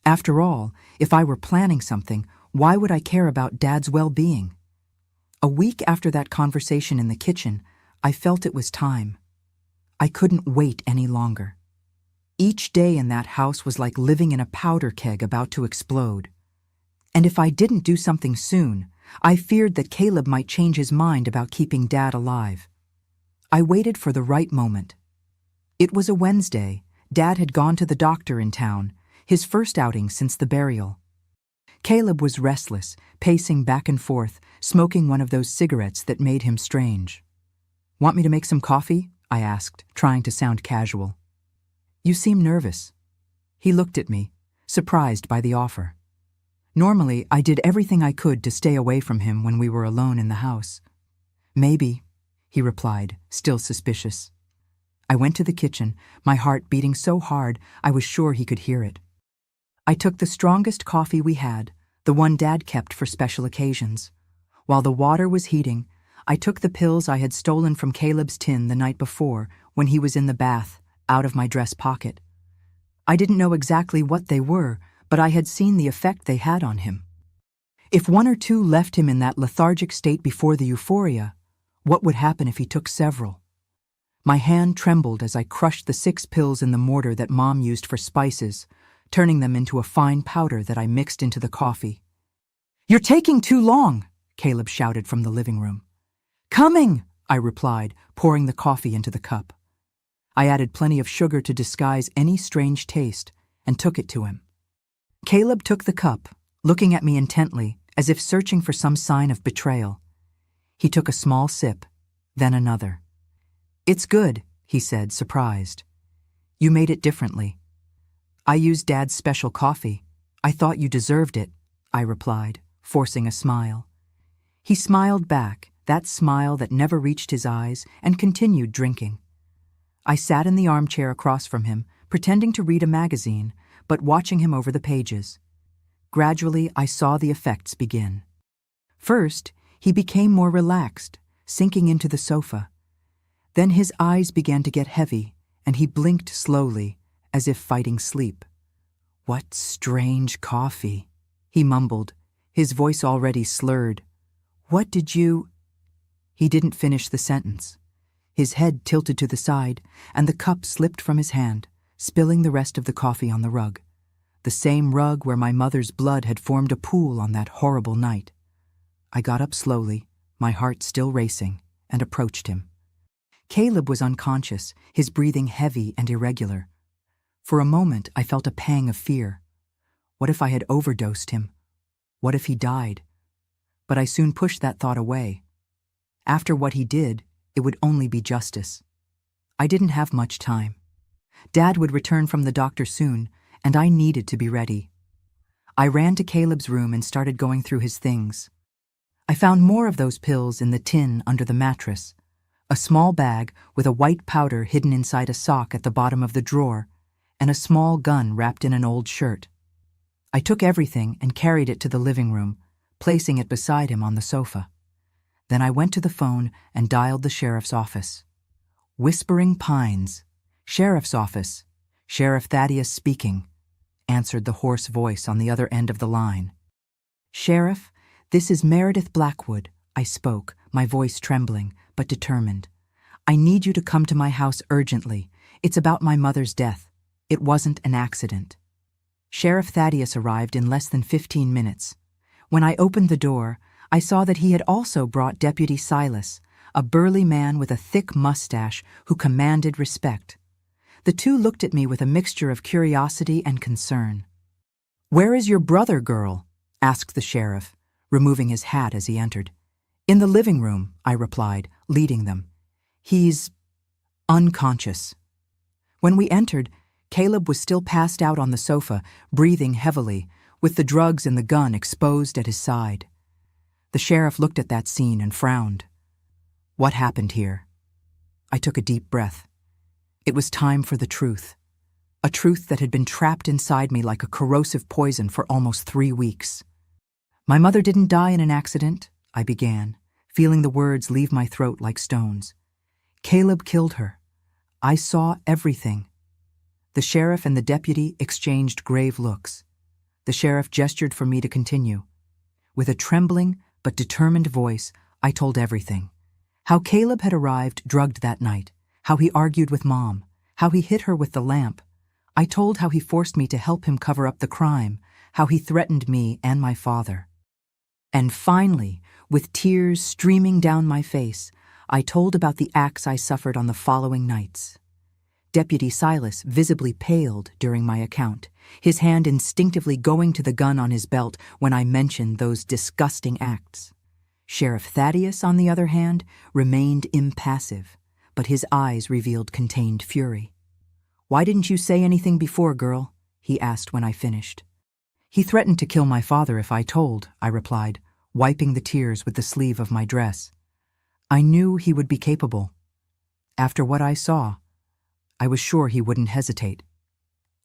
After all, if I were planning something, why would I care about Dad's well-being? A week after that conversation in the kitchen, I felt it was time. I couldn't wait any longer. Each day in that house was like living in a powder keg about to explode. And if I didn't do something soon, I feared that Caleb might change his mind about keeping Dad alive. I waited for the right moment. It was a Wednesday. Dad had gone to the doctor in town, his first outing since the burial. Caleb was restless, pacing back and forth, smoking one of those cigarettes that made him strange. "Want me to make some coffee?" I asked, trying to sound casual. "You seem nervous." He looked at me, surprised by the offer. Normally, I did everything I could to stay away from him when we were alone in the house. "Maybe," he replied, still suspicious. I went to the kitchen, my heart beating so hard I was sure he could hear it. I took the strongest coffee we had, the one Dad kept for special occasions. While the water was heating, I took the pills I had stolen from Caleb's tin the night before when he was in the bath, out of my dress pocket. I didn't know exactly what they were, but I had seen the effect they had on him. If one or two left him in that lethargic state before the euphoria, what would happen if he took several? My hand trembled as I crushed the 6 pills in the mortar that Mom used for spices, turning them into a fine powder that I mixed into the coffee. "You're taking too long," Caleb shouted from the living room. "Coming," I replied, pouring the coffee into the cup. I added plenty of sugar to disguise any strange taste and took it to him. Caleb took the cup, looking at me intently, as if searching for some sign of betrayal. He took a small sip, then another. "It's good," he said, surprised. "You made it differently." "I used Dad's special coffee. I thought you deserved it," I replied, forcing a smile. He smiled back, that smile that never reached his eyes, and continued drinking. I sat in the armchair across from him, pretending to read a magazine, but watching him over the pages. Gradually, I saw the effects begin. First, he became more relaxed, sinking into the sofa. Then his eyes began to get heavy, and he blinked slowly, as if fighting sleep. "What strange coffee," he mumbled, his voice already slurred. "What did you—" He didn't finish the sentence. His head tilted to the side, and the cup slipped from his hand, spilling the rest of the coffee on the rug. The same rug where my mother's blood had formed a pool on that horrible night. I got up slowly, my heart still racing, and approached him. Caleb was unconscious, his breathing heavy and irregular. For a moment, I felt a pang of fear. What if I had overdosed him? What if he died? But I soon pushed that thought away. After what he did, it would only be justice. I didn't have much time. Dad would return from the doctor soon, and I needed to be ready. I ran to Caleb's room and started going through his things. I found more of those pills in the tin under the mattress, a small bag with a white powder hidden inside a sock at the bottom of the drawer, and a small gun wrapped in an old shirt. I took everything and carried it to the living room, placing it beside him on the sofa. Then I went to the phone and dialed the sheriff's office. "Whispering Pines. Sheriff's office. Sheriff Thaddeus speaking," answered the hoarse voice on the other end of the line. "Sheriff, this is Meredith Blackwood," I spoke, my voice trembling, but determined. "I need you to come to my house urgently. It's about my mother's death. It wasn't an accident." Sheriff Thaddeus arrived in less than 15 minutes. When I opened the door, I saw that he had also brought Deputy Silas, a burly man with a thick mustache who commanded respect. The two looked at me with a mixture of curiosity and concern. "Where is your brother, girl?" asked the sheriff, removing his hat as he entered. "In the living room," I replied, leading them. "He's unconscious." When we entered, Caleb was still passed out on the sofa, breathing heavily, with the drugs and the gun exposed at his side. The sheriff looked at that scene and frowned. "What happened here?" I took a deep breath. It was time for the truth. A truth that had been trapped inside me like a corrosive poison for almost 3 weeks. "My mother didn't die in an accident," I began, feeling the words leave my throat like stones. "Caleb killed her. I saw everything." The sheriff and the deputy exchanged grave looks. The sheriff gestured for me to continue. With a trembling but determined voice, I told everything. How Caleb had arrived drugged that night, how he argued with Mom, how he hit her with the lamp. I told how he forced me to help him cover up the crime, how he threatened me and my father. And finally, with tears streaming down my face, I told about the acts I suffered on the following nights. Deputy Silas visibly paled during my account, his hand instinctively going to the gun on his belt when I mentioned those disgusting acts. Sheriff Thaddeus, on the other hand, remained impassive, but his eyes revealed contained fury. "Why didn't you say anything before, girl?" he asked when I finished. "He threatened to kill my father if I told," I replied, wiping the tears with the sleeve of my dress. "I knew he would be capable. After what I saw, I was sure he wouldn't hesitate."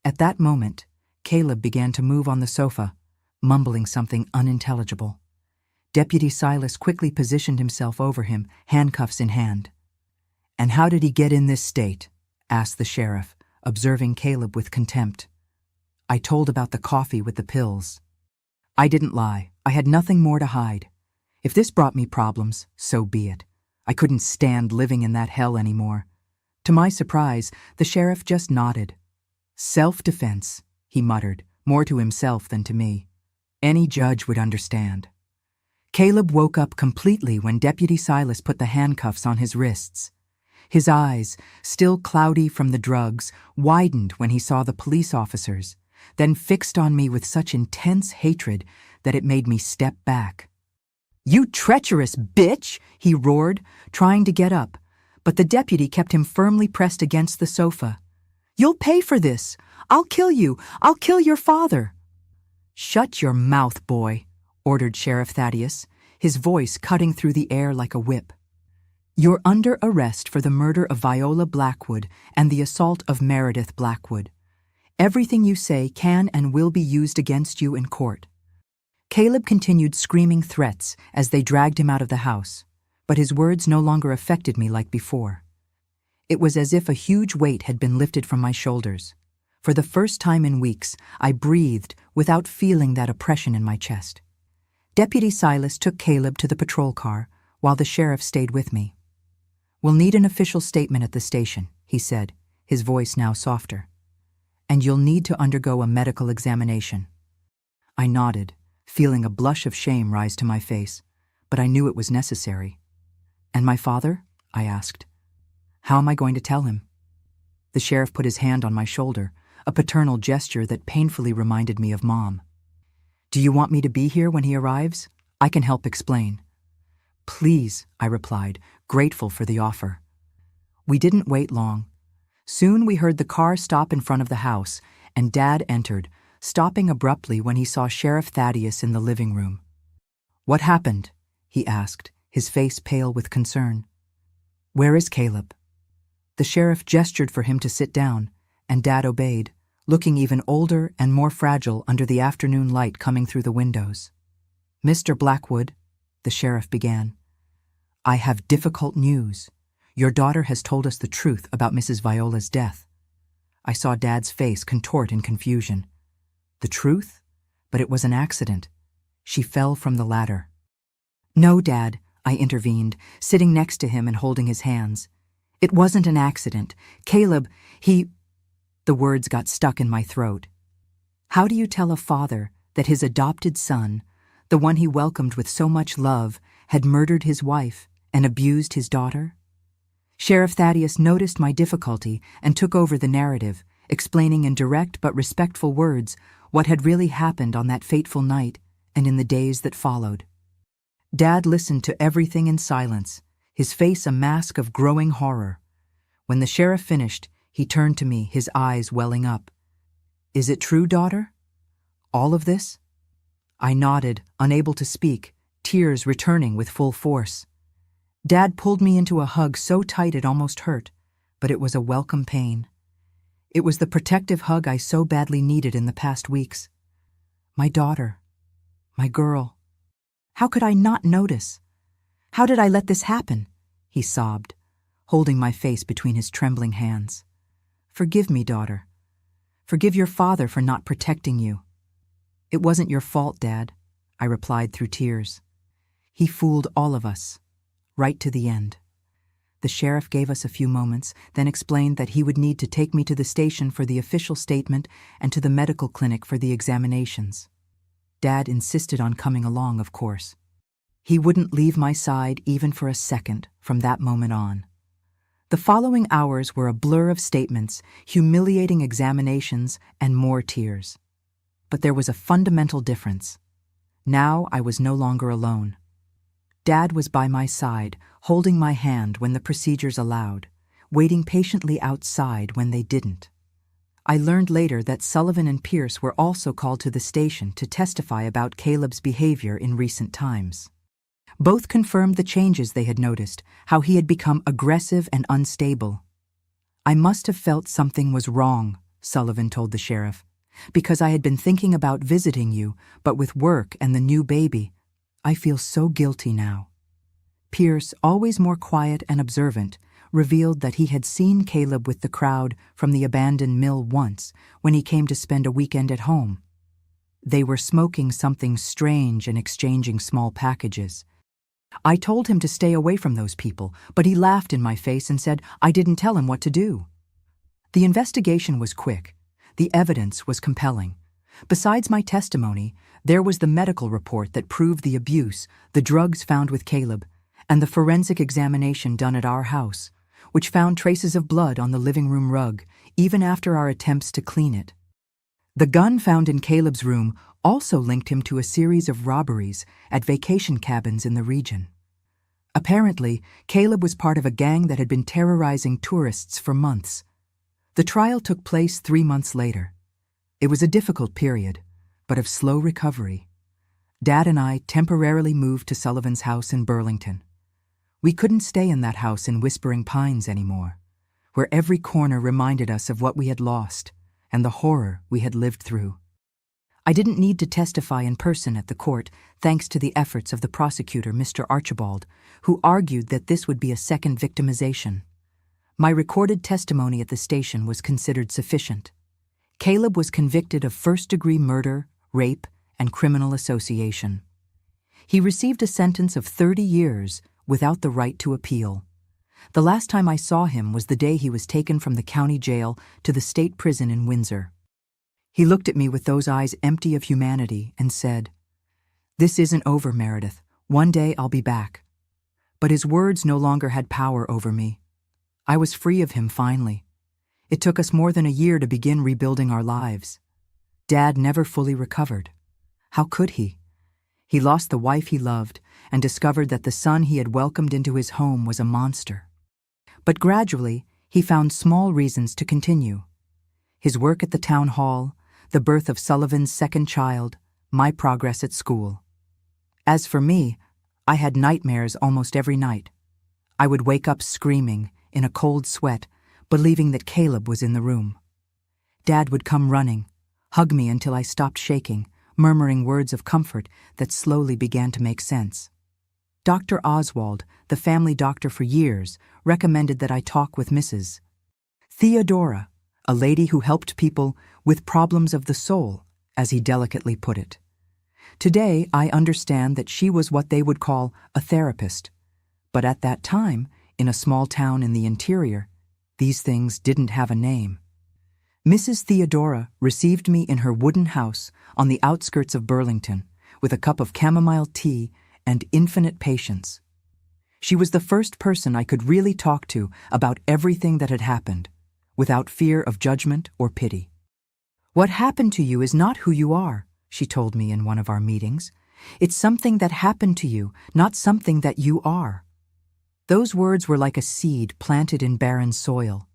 At that moment, Caleb began to move on the sofa, mumbling something unintelligible. Deputy Silas quickly positioned himself over him, handcuffs in hand. "And how did he get in this state?" asked the sheriff, observing Caleb with contempt. I told about the coffee with the pills. I didn't lie. I had nothing more to hide. If this brought me problems, so be it. I couldn't stand living in that hell anymore. To my surprise, the sheriff just nodded. "Self-defense," he muttered, more to himself than to me. Any judge would understand. Caleb woke up completely when Deputy Silas put the handcuffs on his wrists. His eyes, still cloudy from the drugs, widened when he saw the police officers, then fixed on me with such intense hatred that it made me step back. "You treacherous bitch!" he roared, trying to get up, but the deputy kept him firmly pressed against the sofa. "You'll pay for this! I'll kill you! I'll kill your father!" "Shut your mouth, boy," ordered Sheriff Thaddeus, his voice cutting through the air like a whip. "You're under arrest for the murder of Viola Blackwood and the assault of Meredith Blackwood. Everything you say can and will be used against you in court." Caleb continued screaming threats as they dragged him out of the house, but his words no longer affected me like before. It was as if a huge weight had been lifted from my shoulders. For the first time in weeks, I breathed without feeling that oppression in my chest. Deputy Silas took Caleb to the patrol car, while the sheriff stayed with me. "We'll need an official statement at the station," he said, his voice now softer. "And you'll need to undergo a medical examination." I nodded, feeling a blush of shame rise to my face, but I knew it was necessary. "And my father?" I asked. "How am I going to tell him?" The sheriff put his hand on my shoulder, a paternal gesture that painfully reminded me of Mom. "Do you want me to be here when he arrives? I can help explain." "Please," I replied, grateful for the offer. We didn't wait long. Soon we heard the car stop in front of the house, and Dad entered, stopping abruptly when he saw Sheriff Thaddeus in the living room. "What happened?" he asked, his face pale with concern. "Where is Caleb?" The sheriff gestured for him to sit down, and Dad obeyed, looking even older and more fragile under the afternoon light coming through the windows. "Mr. Blackwood," the sheriff began, "I have difficult news. Your daughter has told us the truth about Mrs. Viola's death." I saw Dad's face contort in confusion. "The truth? But it was an accident. She fell from the ladder." "No, Dad," I intervened, sitting next to him and holding his hands. "It wasn't an accident. Caleb, The words got stuck in my throat. How do you tell a father that his adopted son, the one he welcomed with so much love, had murdered his wife and abused his daughter? Sheriff Thaddeus noticed my difficulty and took over the narrative, explaining in direct but respectful words what had really happened on that fateful night and in the days that followed. Dad listened to everything in silence, his face a mask of growing horror. When the sheriff finished, he turned to me, his eyes welling up. "Is it true, daughter? All of this?" I nodded, unable to speak, tears returning with full force. Dad pulled me into a hug so tight it almost hurt, but it was a welcome pain. It was the protective hug I so badly needed in the past weeks. My daughter. My girl. How could I not notice? How did I let this happen? He sobbed, holding my face between his trembling hands. "Forgive me, daughter. Forgive your father for not protecting you." "It wasn't your fault, Dad," I replied through tears. "He fooled all of us, right to the end." The sheriff gave us a few moments, then explained that he would need to take me to the station for the official statement and to the medical clinic for the examinations. Dad insisted on coming along, of course. He wouldn't leave my side even for a second from that moment on. The following hours were a blur of statements, humiliating examinations, and more tears. But there was a fundamental difference. Now I was no longer alone. Dad was by my side, holding my hand when the procedures allowed, waiting patiently outside when they didn't. I learned later that Sullivan and Pierce were also called to the station to testify about Caleb's behavior in recent times. Both confirmed the changes they had noticed, how he had become aggressive and unstable. "I must have felt something was wrong," Sullivan told the sheriff, "because I had been thinking about visiting you, but with work and the new baby, I feel so guilty now. Pierce, always more quiet and observant, revealed that he had seen Caleb with the crowd from the abandoned mill once when he came to spend a weekend at home. They were smoking something strange and exchanging small packages. I told him to stay away from those people, but he laughed in my face and said I didn't tell him what to do. The investigation was quick. The evidence was compelling. Besides my testimony, there was the medical report that proved the abuse, the drugs found with Caleb, and the forensic examination done at our house, which found traces of blood on the living room rug, even after our attempts to clean it. The gun found in Caleb's room also linked him to a series of robberies at vacation cabins in the region. Apparently, Caleb was part of a gang that had been terrorizing tourists for months. The trial took place 3 months later. It was a difficult period, but of slow recovery. Dad and I temporarily moved to Sullivan's house in Burlington. We couldn't stay in that house in Whispering Pines anymore, where every corner reminded us of what we had lost and the horror we had lived through. I didn't need to testify in person at the court thanks to the efforts of the prosecutor, Mr. Archibald, who argued that this would be a second victimization. My recorded testimony at the station was considered sufficient. Caleb was convicted of first-degree murder, rape, and criminal association. He received a sentence of 30 years without the right to appeal. The last time I saw him was the day he was taken from the county jail to the state prison in Windsor. He looked at me with those eyes empty of humanity and said, "This isn't over, Meredith. One day I'll be back." But his words no longer had power over me. I was free of him finally. It took us more than a year to begin rebuilding our lives. Dad never fully recovered. How could he? He lost the wife he loved and discovered that the son he had welcomed into his home was a monster. But gradually, he found small reasons to continue. His work at the town hall, the birth of Sullivan's second child, my progress at school. As for me, I had nightmares almost every night. I would wake up screaming, in a cold sweat, believing that Caleb was in the room. Dad would come running, hug me until I stopped shaking, murmuring words of comfort that slowly began to make sense. Dr. Oswald, the family doctor for years, recommended that I talk with Mrs. Theodora, a lady who helped people with problems of the soul, as he delicately put it. Today, I understand that she was what they would call a therapist. But at that time, in a small town in the interior, these things didn't have a name. Mrs. Theodora received me in her wooden house on the outskirts of Burlington with a cup of chamomile tea and infinite patience. She was the first person I could really talk to about everything that had happened, without fear of judgment or pity. "What happened to you is not who you are," she told me in one of our meetings. "It's something that happened to you, not something that you are." Those words were like a seed planted in barren soil.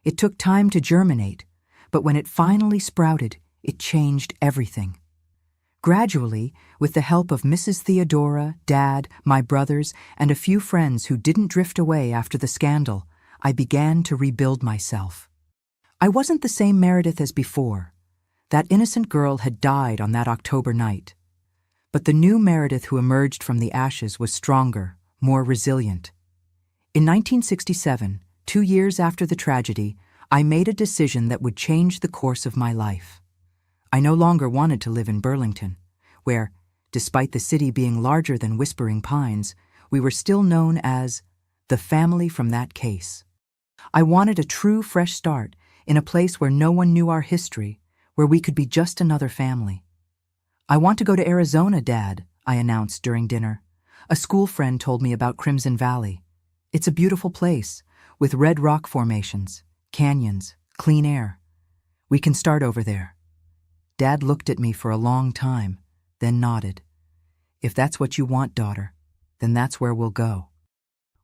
It took time to germinate, but when it finally sprouted, it changed everything. Gradually, with the help of Mrs. Theodora, Dad, my brothers, and a few friends who didn't drift away after the scandal, I began to rebuild myself. I wasn't the same Meredith as before. That innocent girl had died on that October night. But the new Meredith who emerged from the ashes was stronger, more resilient. In 1967, 2 years after the tragedy, I made a decision that would change the course of my life. I no longer wanted to live in Burlington, where, despite the city being larger than Whispering Pines, we were still known as the family from that case. I wanted a true fresh start in a place where no one knew our history, where we could be just another family. "I want to go to Arizona, Dad," I announced during dinner. "A school friend told me about Crimson Valley. It's a beautiful place, with red rock formations, canyons, clean air. We can start over there." Dad looked at me for a long time, then nodded. "If that's what you want, daughter, then that's where we'll go."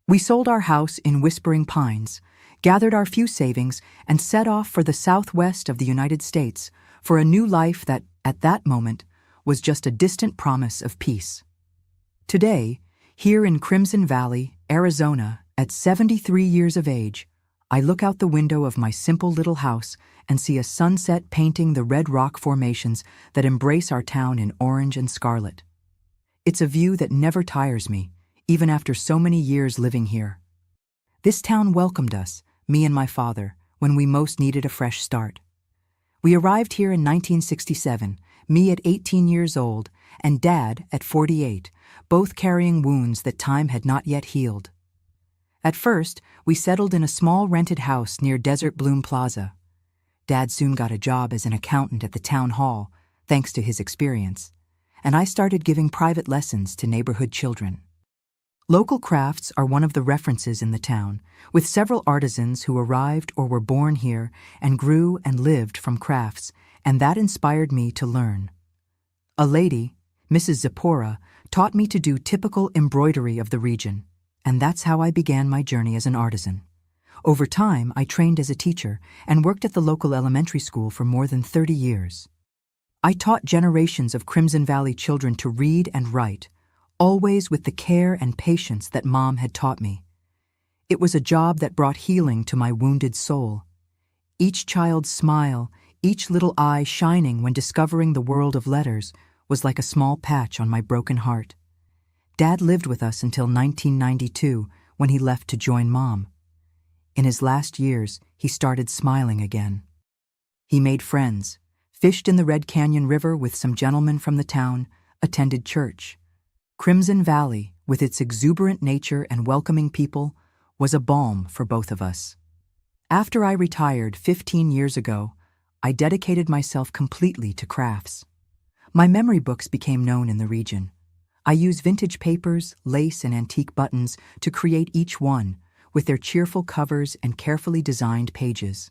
We sold our house in Whispering Pines, gathered our few savings, and set off for the southwest of the United States for a new life that, at that moment, was just a distant promise of peace. Today, here in Crimson Valley, Arizona, at 73 years of age, I look out the window of my simple little house and see a sunset painting the red rock formations that embrace our town in orange and scarlet. It's a view that never tires me, even after so many years living here. This town welcomed us, me and my father, when we most needed a fresh start. We arrived here in 1967, me at 18 years old, and Dad at 48, both carrying wounds that time had not yet healed. At first, we settled in a small rented house near Desert Bloom Plaza. Dad soon got a job as an accountant at the town hall, thanks to his experience, and I started giving private lessons to neighborhood children. Local crafts are one of the references in the town, with several artisans who arrived or were born here and grew and lived from crafts, and that inspired me to learn. A lady, Mrs. Zipporah, taught me to do typical embroidery of the region, and that's how I began my journey as an artisan. Over time, I trained as a teacher and worked at the local elementary school for more than 30 years. I taught generations of Crimson Valley children to read and write, always with the care and patience that Mom had taught me. It was a job that brought healing to my wounded soul. Each child's smile, each little eye shining when discovering the world of letters, was like a small patch on my broken heart. Dad lived with us until 1992, when he left to join Mom. In his last years, he started smiling again. He made friends, fished in the Red Canyon River with some gentlemen from the town, attended church. Crimson Valley, with its exuberant nature and welcoming people, was a balm for both of us. After I retired 15 years ago, I dedicated myself completely to crafts. My memory books became known in the region. I use vintage papers, lace, and antique buttons to create each one, with their cheerful covers and carefully designed pages.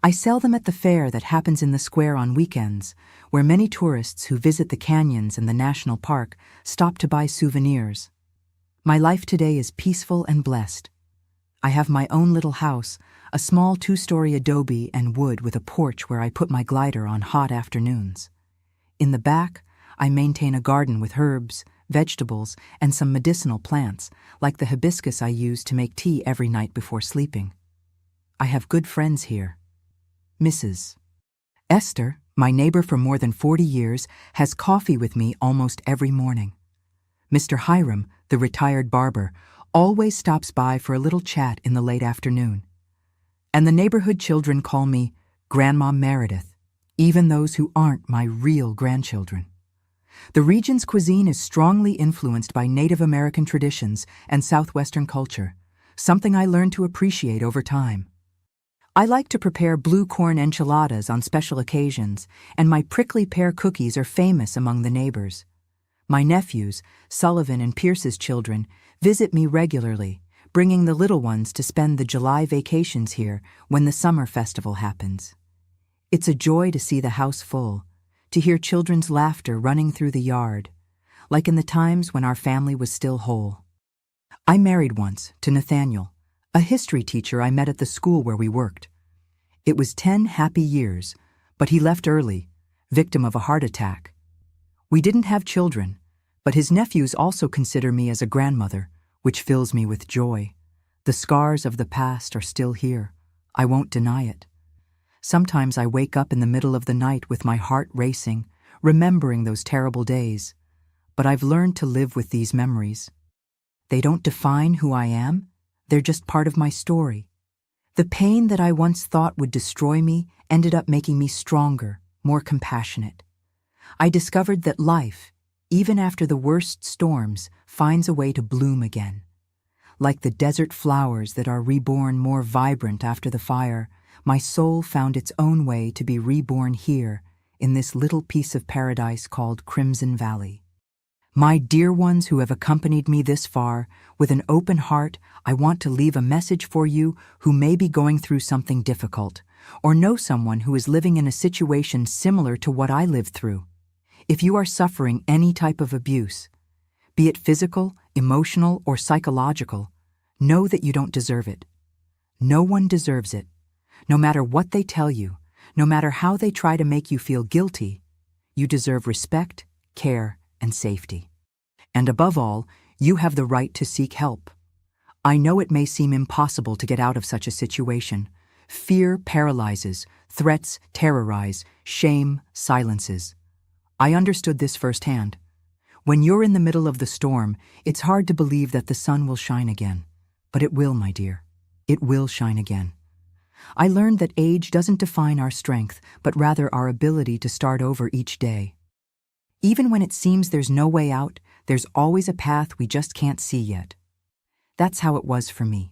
I sell them at the fair that happens in the square on weekends, where many tourists who visit the canyons and the national park stop to buy souvenirs. My life today is peaceful and blessed. I have my own little house, a small 2-story adobe and wood with a porch where I put my glider on hot afternoons. In the back, I maintain a garden with herbs, vegetables, and some medicinal plants, like the hibiscus I use to make tea every night before sleeping. I have good friends here. Mrs. Esther, my neighbor for more than 40 years, has coffee with me almost every morning. Mr. Hiram, the retired barber, always stops by for a little chat in the late afternoon. And the neighborhood children call me Grandma Meredith, even those who aren't my real grandchildren. The region's cuisine is strongly influenced by Native American traditions and Southwestern culture, something I learned to appreciate over time. I like to prepare blue corn enchiladas on special occasions, and my prickly pear cookies are famous among the neighbors. My nephews, Sullivan and Pierce's children, visit me regularly, bringing the little ones to spend the July vacations here when the summer festival happens. It's a joy to see the house full, to hear children's laughter running through the yard, like in the times when our family was still whole. I married once to Nathaniel, a history teacher I met at the school where we worked. It was 10 happy years, but he left early, victim of a heart attack. We didn't have children, but his nephews also consider me as a grandmother, which fills me with joy. The scars of the past are still here. I won't deny it. Sometimes I wake up in the middle of the night with my heart racing, remembering those terrible days. But I've learned to live with these memories. They don't define who I am. They're just part of my story. The pain that I once thought would destroy me ended up making me stronger, more compassionate. I discovered that life, even after the worst storms, finds a way to bloom again. Like the desert flowers that are reborn more vibrant after the fire, my soul found its own way to be reborn here, in this little piece of paradise called Crimson Valley. My dear ones who have accompanied me this far, with an open heart, I want to leave a message for you who may be going through something difficult, or know someone who is living in a situation similar to what I lived through. If you are suffering any type of abuse, be it physical, emotional, or psychological, know that you don't deserve it. No one deserves it. No matter what they tell you, no matter how they try to make you feel guilty, you deserve respect, care, and safety. And above all, you have the right to seek help. I know it may seem impossible to get out of such a situation. Fear paralyzes, threats terrorize, shame silences. I understood this firsthand. When you're in the middle of the storm, it's hard to believe that the sun will shine again. But it will, my dear. It will shine again. I learned that age doesn't define our strength, but rather our ability to start over each day. Even when it seems there's no way out, there's always a path we just can't see yet. That's how it was for me.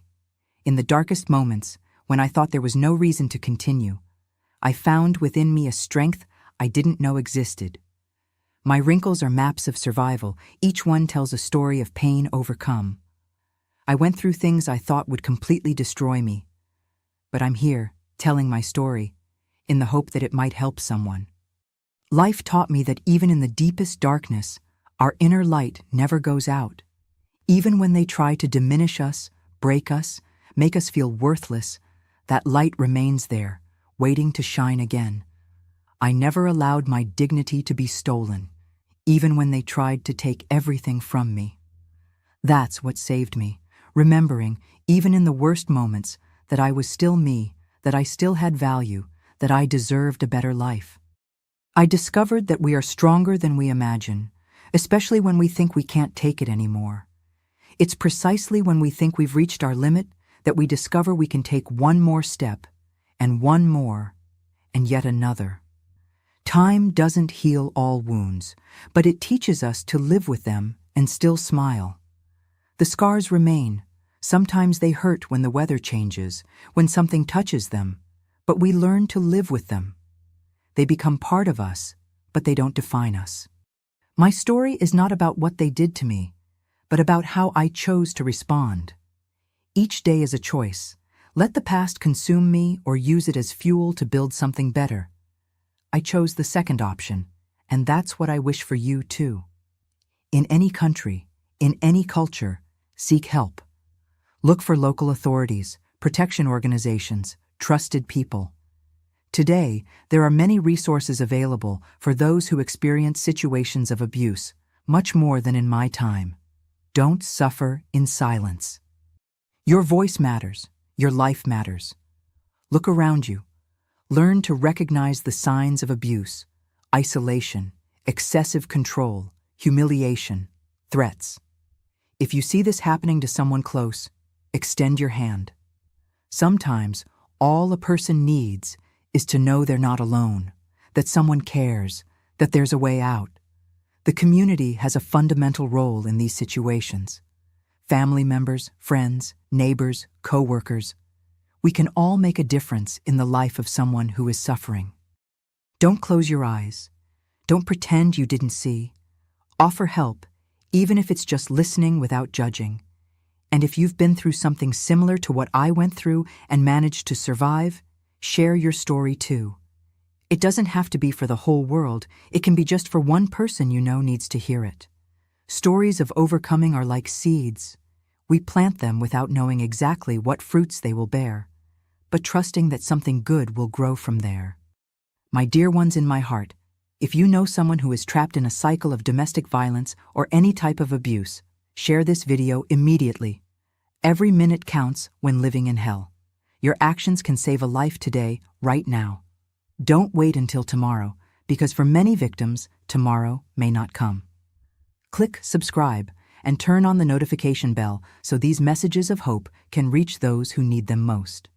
In the darkest moments, when I thought there was no reason to continue, I found within me a strength I didn't know existed. My wrinkles are maps of survival. Each one tells a story of pain overcome. I went through things I thought would completely destroy me. But I'm here, telling my story, in the hope that it might help someone. Life taught me that even in the deepest darkness, our inner light never goes out. Even when they try to diminish us, break us, make us feel worthless, that light remains there, waiting to shine again. I never allowed my dignity to be stolen, even when they tried to take everything from me. That's what saved me, remembering, even in the worst moments, that I was still me, that I still had value, that I deserved a better life. I discovered that we are stronger than we imagine, especially when we think we can't take it anymore. It's precisely when we think we've reached our limit that we discover we can take one more step, and one more, and yet another. Time doesn't heal all wounds, but it teaches us to live with them and still smile. The scars remain. Sometimes they hurt when the weather changes, when something touches them, but we learn to live with them. They become part of us, but they don't define us. My story is not about what they did to me, but about how I chose to respond. Each day is a choice. Let the past consume me or use it as fuel to build something better. I chose the second option, and that's what I wish for you too. In any country, in any culture, seek help. Look for local authorities, protection organizations, trusted people. Today, there are many resources available for those who experience situations of abuse, much more than in my time. Don't suffer in silence. Your voice matters. Your life matters. Look around you. Learn to recognize the signs of abuse, isolation, excessive control, humiliation, threats. If you see this happening to someone close, extend your hand. Sometimes, all a person needs is to know they're not alone, that someone cares, that there's a way out. The community has a fundamental role in these situations. Family members, friends, neighbors, co-workers. We can all make a difference in the life of someone who is suffering. Don't close your eyes. Don't pretend you didn't see. Offer help, even if it's just listening without judging. And if you've been through something similar to what I went through and managed to survive, share your story too. It doesn't have to be for the whole world. It can be just for one person you know needs to hear it. Stories of overcoming are like seeds. We plant them without knowing exactly what fruits they will bear, but trusting that something good will grow from there. My dear ones in my heart, if you know someone who is trapped in a cycle of domestic violence or any type of abuse, share this video immediately. Every minute counts when living in hell. Your actions can save a life today, right now. Don't wait until tomorrow, because for many victims, tomorrow may not come. Click subscribe and turn on the notification bell so these messages of hope can reach those who need them most.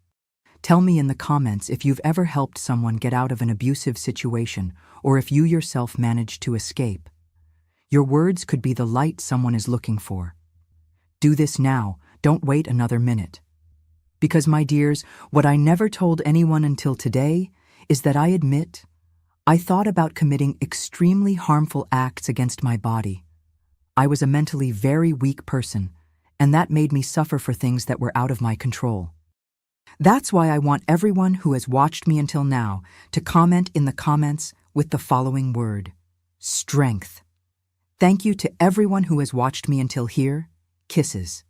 Tell me in the comments if you've ever helped someone get out of an abusive situation or if you yourself managed to escape. Your words could be the light someone is looking for. Do this now, don't wait another minute. Because, my dears, what I never told anyone until today is that I admit I thought about committing extremely harmful acts against my body. I was a mentally very weak person, and that made me suffer for things that were out of my control. That's why I want everyone who has watched me until now to comment in the comments with the following word: strength. Thank you to everyone who has watched me until here. Kisses.